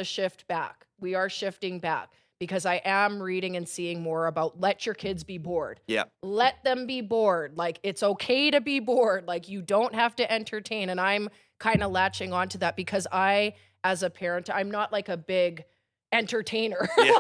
shift back. We are shifting back, because I am reading and seeing more about let your kids be bored. Yeah. Let them be bored. Like, it's okay to be bored. Like, you don't have to entertain. And I'm kind of latching onto that, because I, as a parent, I'm not like a big entertainer. Yeah.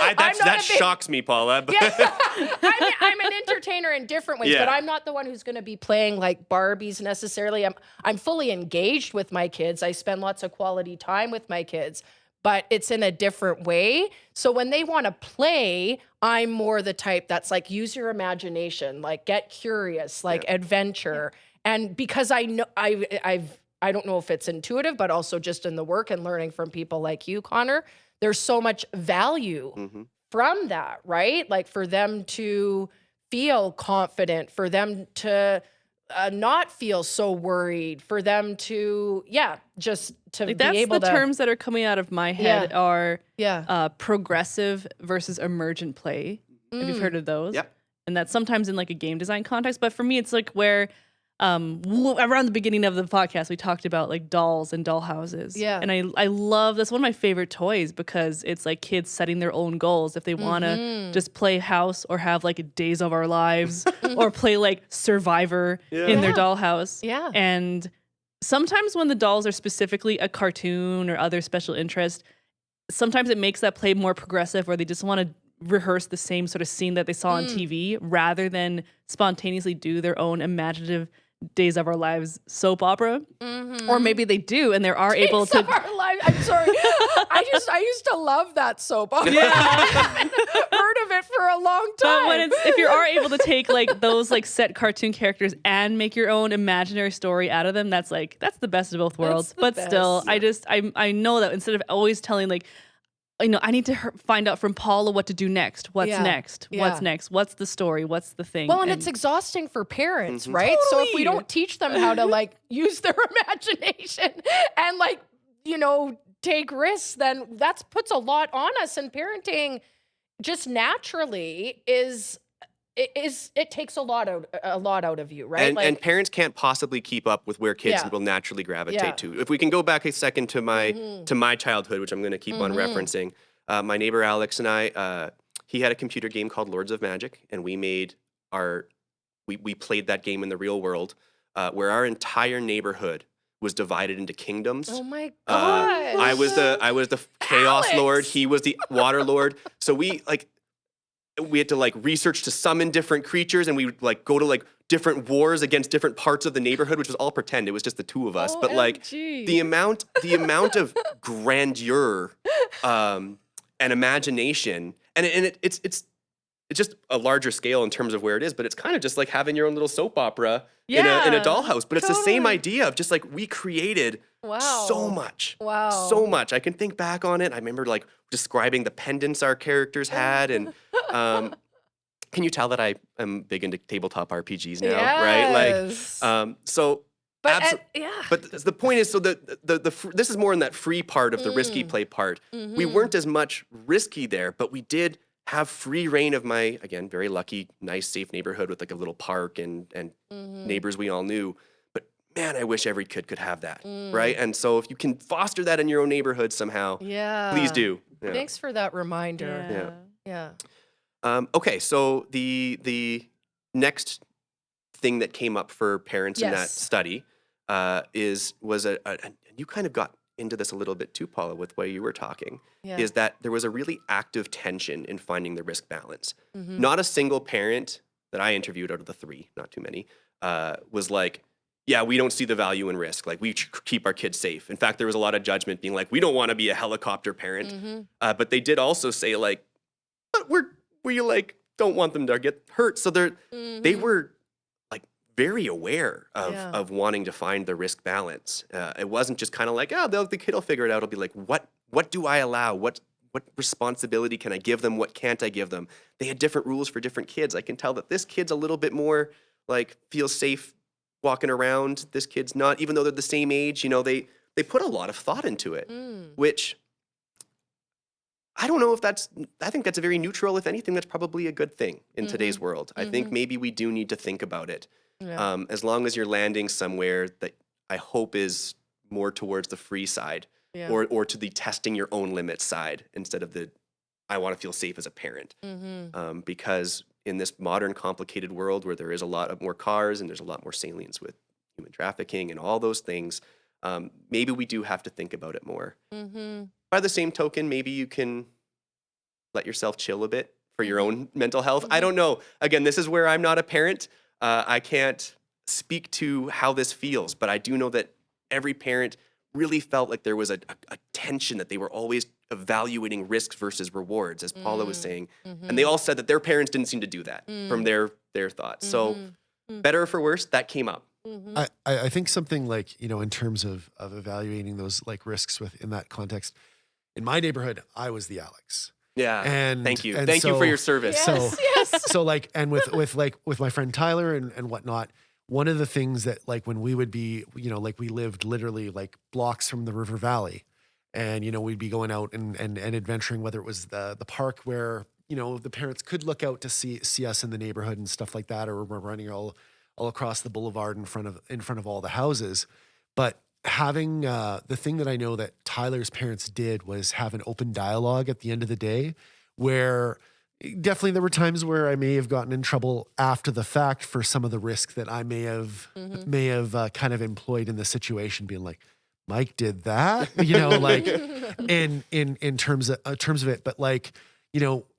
Like, that shocks me, Paula. I'm an entertainer entertainer in different ways, Yeah. but I'm not the one who's going to be playing like Barbies necessarily. I'm fully engaged with my kids. I spend lots of quality time with my kids, but it's in a different way. So when they want to play, I'm more the type that's like, use your imagination, like get curious, like adventure. And because I know I don't know if it's intuitive, but also just in the work and learning from people like you, Connor, there's so much value from that, right? Like for them to feel confident, for them to not feel so worried, for them to, just to Like be that's able the to. terms that are coming out of my head are Yeah. progressive versus emergent play. If you've heard of those. Yep. And that's sometimes in like a game design context. But for me, it's like where around the beginning of the podcast, we talked about like dolls and doll houses. Yeah. And I love, that's one of my favorite toys because it's like kids setting their own goals. If they want to just play house or have like Days of Our Lives or play like Survivor in their Yeah. dollhouse. Yeah. And sometimes when the dolls are specifically a cartoon or other special interest, sometimes it makes that play more progressive where they just want to rehearse the same sort of scene that they saw on TV rather than spontaneously do their own imaginative Days of Our Lives soap opera. Or maybe they do and they are able Days of to. Our Lives. I'm sorry. I used to love that soap opera. Yeah. Heard of it for a long time. But when if you are able to take like those like set cartoon characters and make your own imaginary story out of them, that's the best of both worlds. the But still, best. I know that instead of always telling like, I need to find out from Paula what to do next. What's Yeah. next? Yeah. What's next? What's the story? What's the thing? Well, and it's exhausting for parents, right? So if we Totally. don't teach them how to like use their imagination and like, take risks, then that puts a lot on us. And parenting just naturally it takes a lot out of you, right? And parents can't possibly keep up with where kids Yeah. will naturally gravitate Yeah. to. If we can go back a second to my childhood, which I'm going to keep on referencing, my neighbor Alex and I, he had a computer game called Lords of Magic, and we played that game in the real world, where our entire neighborhood was divided into kingdoms. Oh my god. I was the Chaos Alex! Lord. He was the Water Lord. So we had to like research to summon different creatures, and we would like go to like different wars against different parts of the neighborhood, which was all pretend. It was just the two of us. But like OMG. the amount of grandeur and imagination, and it's just a larger scale in terms of where it is, but it's kind of just like having your own little soap opera in a Yeah, dollhouse. But it's the same totally. idea of just like we created so much. Wow. So much. I can think back on it. I remember like describing the pendants our characters had, and can you tell that I am big into tabletop RPGs now, right? Yes. Like, so. But Yeah. But the point is, so this is more in that free part of the risky play part. We weren't as much risky there, but we did have free reign of my, again, very lucky, nice, safe neighborhood with like a little park and neighbors we all knew. But man, I wish every kid could have that, right? And so if you can foster that in your own neighborhood somehow, yeah. please do. Yeah. Thanks for that reminder. Yeah. Yeah. Okay, so the next thing that came up for parents in that Yes. study was and you kind of got into this a little bit too, Paula, with the way you were talking, Yeah. is that there was a really active tension in finding the risk balance. Mm-hmm. Not a single parent that I interviewed out of the 3, not too many, was like, yeah, we don't see the value in risk. Like, we keep our kids safe. In fact, there was a lot of judgment being like, we don't want to be a helicopter parent. Mm-hmm. But they did also say, like, but we like don't want them to get hurt. So they were like very aware of wanting to find the risk balance. It wasn't just kind of like, oh, the kid will figure it out. It'll be like, what do I allow? What responsibility can I give them? What can't I give them? They had different rules for different kids. I can tell that this kid's a little bit more like feels safe walking around. This kid's not, even though they're the same age. They put a lot of thought into it, which I don't know if I think that's a very neutral, if anything, that's probably a good thing in today's world. I think maybe we do need to think about it. Yeah. As long as you're landing somewhere that I hope is more towards the free side Yeah. or to the testing your own limits side instead of the I want to feel safe as a parent. Mm-hmm. Because in this modern complicated world where there is a lot of more cars and there's a lot more salience with human trafficking and all those things, maybe we do have to think about it more. Mm-hmm. By the same token, maybe you can let yourself chill a bit for your own mental health. I don't know. Again, this is where I'm not a parent. I can't speak to how this feels, but I do know that every parent really felt like there was a tension, that they were always evaluating risks versus rewards, as Paula was saying. And they all said that their parents didn't seem to do that from their thoughts. So better or for worse, that came up. I think something like, in terms of evaluating those like risks within that context, in my neighborhood, I was the Alex. Yeah. And thank you. and Thank you for so- your service. Yes, yes. So like, and with my friend Tyler and whatnot, one of the things that like when we would be, like we lived literally like blocks from the river valley, and we'd be going out and adventuring, whether it was the park where the parents could look out to see us in the neighborhood and stuff like that, or we're running all across the boulevard in front of all the houses. But having the thing that I know that Tyler's parents did was have an open dialogue at the end of the day, where definitely there were times where I may have gotten in trouble after the fact for some of the risk that I may have kind of employed in the situation, being like, Mike did that, like in terms of it, but like,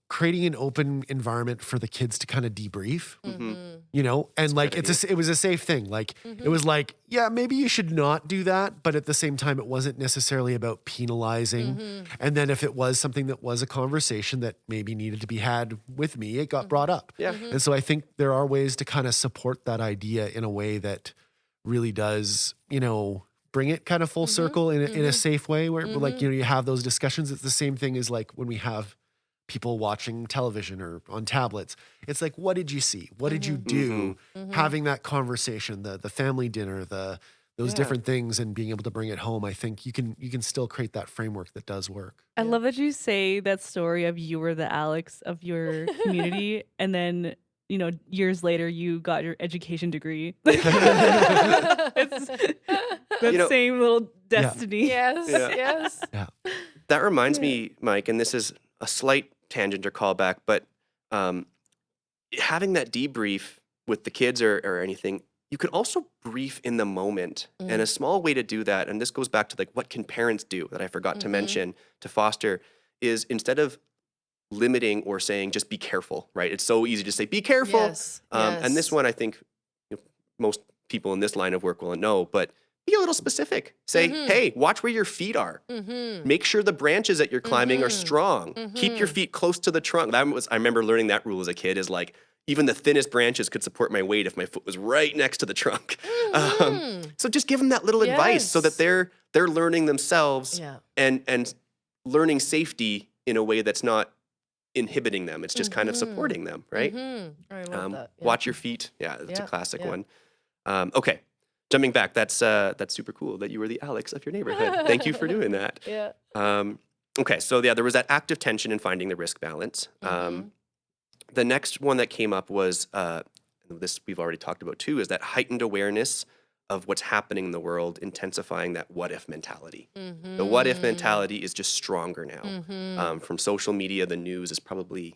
creating an open environment for the kids to kind of debrief, and like it was a safe thing. Like it was like, yeah, maybe you should not do that, but at the same time, it wasn't necessarily about penalizing. And then if it was something that was a conversation that maybe needed to be had with me, it got brought up. Yeah. And so I think there are ways to kind of support that idea in a way that really does, bring it kind of full circle in a safe way, where like, you have those discussions. It's the same thing as like when we have people watching television or on tablets. It's like, what did you see? What did you do? Having that conversation, the family dinner, those different things, and being able to bring it home. I think you can still create that framework that does work. I love that you say that story of you were the Alex of your community, and then years later you got your education degree. It's that same little destiny. Yes, yes. Yeah. That reminds me, Mike, and this is a slight tangent or callback, but having that debrief with the kids or anything, you can also brief in the moment. And a small way to do that, and this goes back to like what can parents do that I forgot to mention to foster, is instead of limiting or saying just be careful, right? It's so easy to say be careful. Yes, And this one, I think most people in this line of work will know, but be a little specific. Say, hey, watch where your feet are. Make sure the branches that you're climbing are strong. Keep your feet close to the trunk. I remember learning that rule as a kid, is like, even the thinnest branches could support my weight if my foot was right next to the trunk. So just give them that little advice so that they're learning themselves and learning safety in a way that's not inhibiting them. It's just kind of supporting them, right? I love that. Yeah. Watch your feet. Yeah, that's a Yeah, classic yeah. one. Okay, jumping back, that's super cool that you were the Alex of your neighborhood. Thank you for doing that. Yeah. Okay, so yeah, there was that active tension in finding the risk balance. The next one that came up was, this we've already talked about too, is that heightened awareness of what's happening in the world, intensifying that what if mentality. The what if mentality is just stronger now. From social media, the news is probably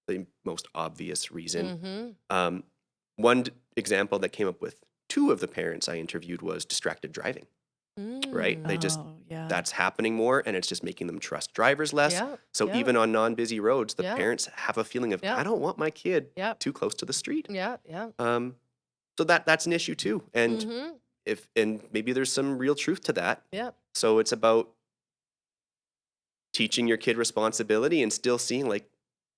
the most obvious reason. One example that came up with two of the parents I interviewed was distracted driving, right? They just, that's happening more, and it's just making them trust drivers less. So even on non-busy roads, the parents have a feeling of, I don't want my kid too close to the street. So that's an issue too. And and maybe there's some real truth to that. So it's about teaching your kid responsibility and still seeing like,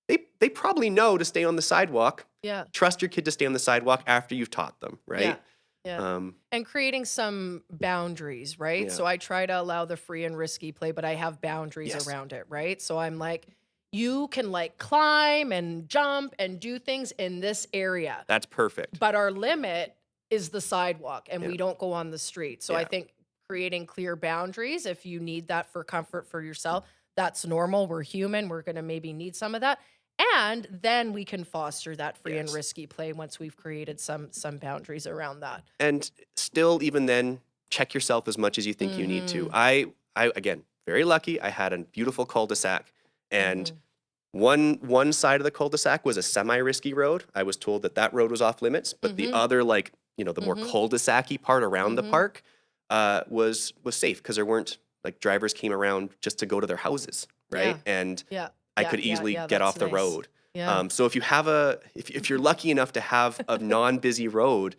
they probably know to stay on the sidewalk. Trust your kid to stay on the sidewalk after you've taught them, right? And creating some boundaries, right? So I try to allow the free and risky play, but I have boundaries around it, right? So I'm like, you can like climb and jump and do things in this area. That's perfect. But our limit is the sidewalk, and we don't go on the street. So I think creating clear boundaries, if you need that for comfort for yourself, that's normal. We're human. We're going to maybe need some of that. And then we can foster that free and risky play once we've created some boundaries around that. And still, even then, check yourself as much as you think you need to. I again, very lucky. I had a beautiful cul-de-sac, and one side of the cul-de-sac was a semi-risky road. I was told that road was off limits, but the other, like, the more cul-de-sac-y part around the park was safe, because there weren't, like, drivers came around just to go to their houses, right? And I could easily get off the road. Yeah. So if you have if you're lucky enough to have a non-busy road,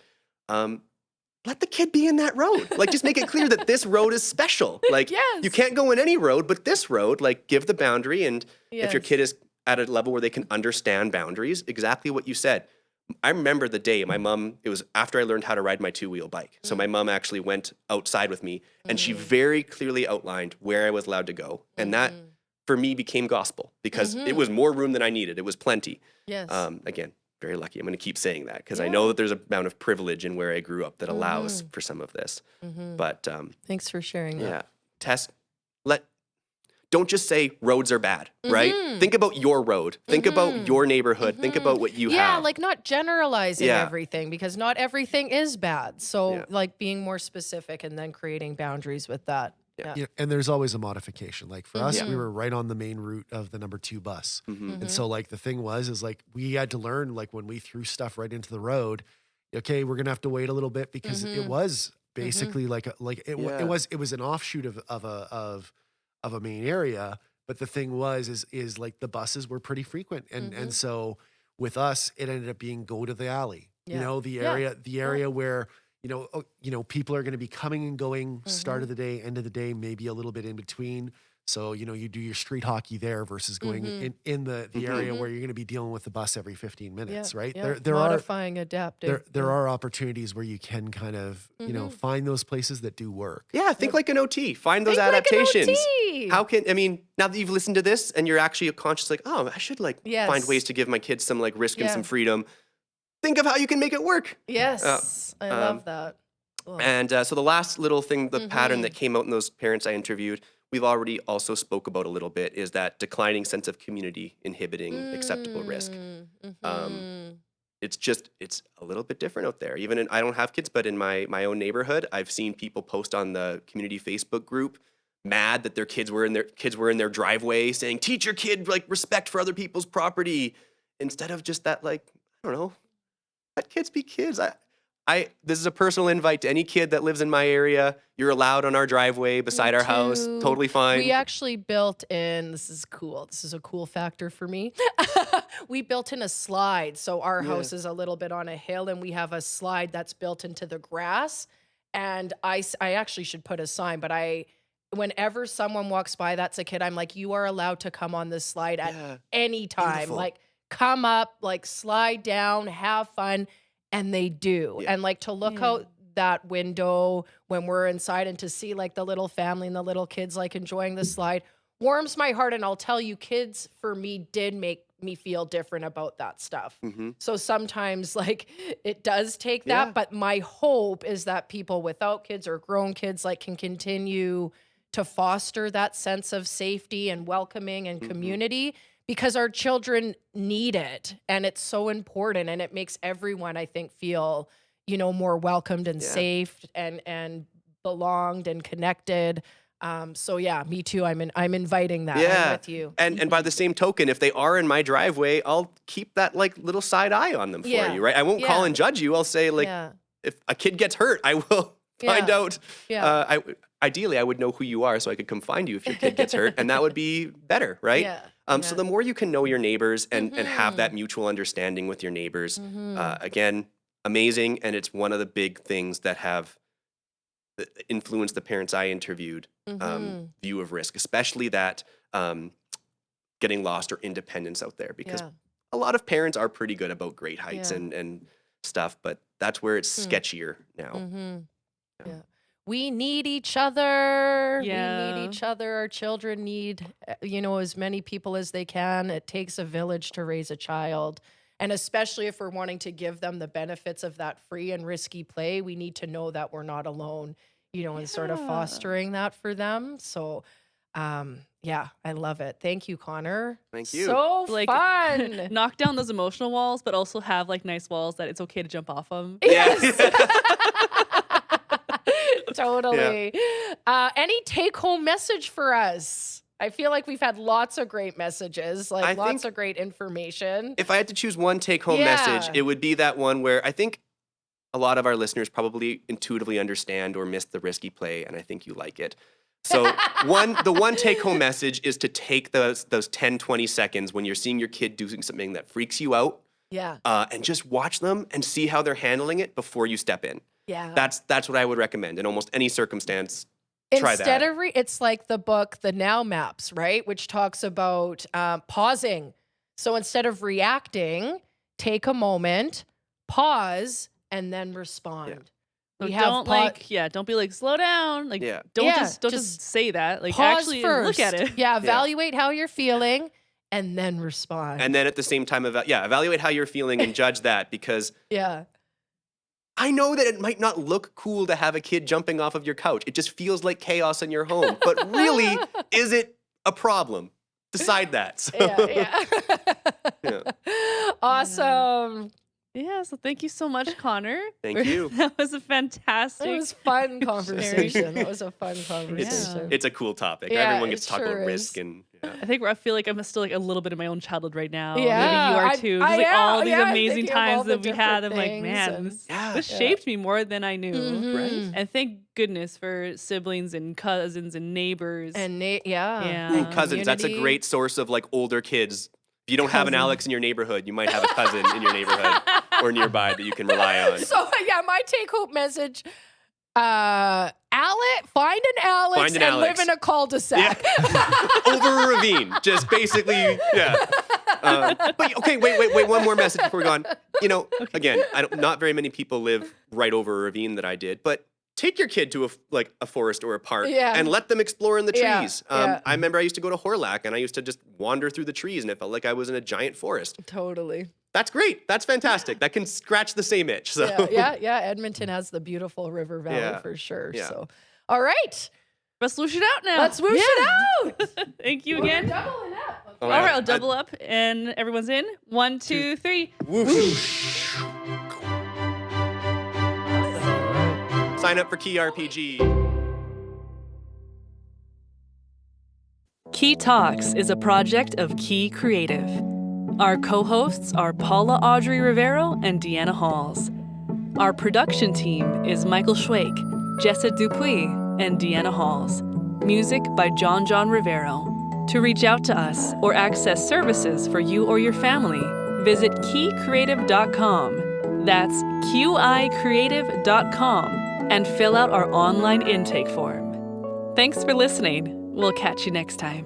let the kid be in that road. Like, just make it clear that this road is special. Like, Yes. you can't go in any road, but this road, like, give the boundary. And if your Yes. kid is at a level where they can understand boundaries, exactly what you said. I remember the day my mom, it was after I learned how to ride my two-wheel bike. So my mom actually went outside with me, and she very clearly outlined where I was allowed to go. And that, for me, became gospel because it was more room than I needed. It was plenty. Yes. Again, very lucky. I'm going to keep saying that because I know that there's an amount of privilege in where I grew up that allows for some of this. But Thanks for sharing that. yeah, Tess, don't just say roads are bad, right? Think about your road. Think about your neighborhood. Think about what you have. Yeah, like not generalizing Yeah. everything because not everything is bad. So Yeah. like being more specific and then creating boundaries with that. Yeah. Yeah, and there's always a modification. Like for us, Mhm. we were right on the main route of the number 2 bus. Mhm. And so like the thing is like we had to learn, like when we threw stuff right into the road, okay, we're gonna have to wait a little bit because it was basically like Yeah. it was an offshoot of a main area. But the thing is like the buses were pretty frequent. And so with us, it ended up being go to the alley. You Yeah. know, the Yeah. area where people are going to be coming and going, start of the day, end of the day, maybe a little bit in between. So, you do your street hockey there versus going in the area where you're going to be dealing with the bus every 15 minutes, right? Yeah. There Modifying, adapting. there are opportunities where you can kind of, find those places that do work. Yeah, think like an OT. Find those Think like an adaptations. OT. Now that you've listened to this and you're actually conscious, like, oh, I should Yes. find ways to give my kids some like risk and Yeah. some freedom. Think of how you can make it work. Yes. I love that. Oh. And so the last little thing, the pattern that came out in those parents I interviewed, we've already also spoke about a little bit, is that declining sense of community inhibiting acceptable risk. It's a little bit different out there. Even I don't have kids, but in my own neighborhood, I've seen people post on the community Facebook group mad that their kids were in their driveway saying, teach your kid like respect for other people's property, instead of just that, like, I don't know, let kids be kids. This is a personal invite to any kid that lives in my area. You're allowed on our driveway beside our house. too. Totally fine. We actually built in, this is cool. This is a cool factor for me. We built in a slide. So our house is a little bit on a hill and we have a slide that's built into the grass. And I actually should put a sign, but whenever someone walks by, that's a kid, I'm like, you are allowed to come on this slide at any time. Beautiful. Like come up, like slide down, have fun. And they do. Yeah. And like to look out that window when we're inside and to see like the little family and the little kids like enjoying the slide warms my heart. And I'll tell you, kids for me did make me feel different about that stuff. So sometimes like it does take that, Yeah. but my hope is that people without kids or grown kids like can continue to foster that sense of safety and welcoming and community, because our children need it and it's so important and it makes everyone, I think, feel, more welcomed and safe and belonged and connected. So yeah, me too. I'm inviting that. I'm with you. And by the same token, if they are in my driveway, I'll keep that like little side eye on them for Yeah. you, right? I won't call Yeah. and judge you. I'll say like, Yeah. if a kid gets hurt, I will find Yeah. out. Yeah. Ideally, I would know who you are so I could come find you if your kid gets hurt, and that would be better, right? Yeah. So the more you can know your neighbors and have that mutual understanding with your neighbors, again, amazing. And it's one of the big things that have influenced the parents I interviewed view of risk, especially that getting lost or independence out there, because a lot of parents are pretty good about great heights and stuff, but that's where it's sketchier now. Yeah. We need each other. Yeah. We need each other. Our children need, as many people as they can. It takes a village to raise a child. And especially if we're wanting to give them the benefits of that free and risky play, we need to know that we're not alone, in sort of fostering that for them. So, I love it. Thank you, Connor. Thank you. So Like, fun. knock down those emotional walls, but also have like nice walls that it's okay to jump off of. Totally. Any take-home message for us? I feel like we've had lots of great messages, like lots of great information. If I had to choose one take-home message, it would be that one where I think a lot of our listeners probably intuitively understand or miss the risky play, and I think you like it. So the one take-home message is to take those 10, 20 seconds when you're seeing your kid doing something that freaks you out, Yeah. and just watch them and see how they're handling it before you step in. Yeah. That's what I would recommend in almost any circumstance. Try Instead that. of it's like the book The Now Maps, right, which talks about pausing. So instead of reacting, take a moment, pause, and then respond. So We don't have don't be like slow down. Like Yeah. don't Yeah, just just say that. Like pause actually first. look at it. Yeah, evaluate how you're feeling, and then respond. And then at the same time, evaluate how you're feeling and judge that, because yeah. I know that it might not look cool to have a kid jumping off of your couch. It just feels like chaos in your home. But really, is it a problem? Decide that. So, Yeah. Yeah. Awesome. Yeah, so thank you so much, Connor. Thank you. That was a fantastic. It was fun conversation. That was a fun conversation. It's a cool topic. Yeah, Everyone it gets to talk about sure risk is. and I feel like I'm still like a little bit of my own childhood right now. Yeah, Maybe you are I- too. I Just like all am. these Yeah, I'm amazing thinking of all times the that we had. I'm different like, things man, and- this Yeah. shaped me more than I knew. Mhm. Right. And thank goodness for siblings and cousins and neighbors. And Yeah. yeah. Ooh, cousins. That's a community. great source of like older kids. If you don't have an Cousin. Alex in your neighborhood, you might have a cousin in your neighborhood or nearby that you can rely on. So yeah, my take-home message: find an Alex Find an and Alex. live in a cul-de-sac. Over a ravine. Just basically, yeah. But okay, wait, one more message before we go on. You know, again, not very many people live right over a ravine that I did, but take your kid to a forest or a park Yeah. and let them explore in the Yeah, trees. yeah. I remember I used to go to Horlack and I used to just wander through the trees and it felt like I was in a giant forest. Totally. That's great. That's fantastic. That can scratch the same itch. So Yeah. Edmonton has the beautiful river valley Yeah. for sure. Yeah. So, all right, Let's whoosh it out now. let's whoosh it out. Thank you We're again. doubling up. All All right, I'll double up and everyone's in. 1, 2, 3. Whoosh. Sign up for Key RPG. Key Talks is a project of Key Creative. Our co-hosts are Paula Audrey Rivero and Deanna Halls. Our production team is Michael Schwake, Jessa Dupuis, and Deanna Halls. Music by John Rivero. To reach out to us or access services for you or your family, visit keycreative.com. That's QICreative.com and fill out our online intake form. Thanks for listening. We'll catch you next time.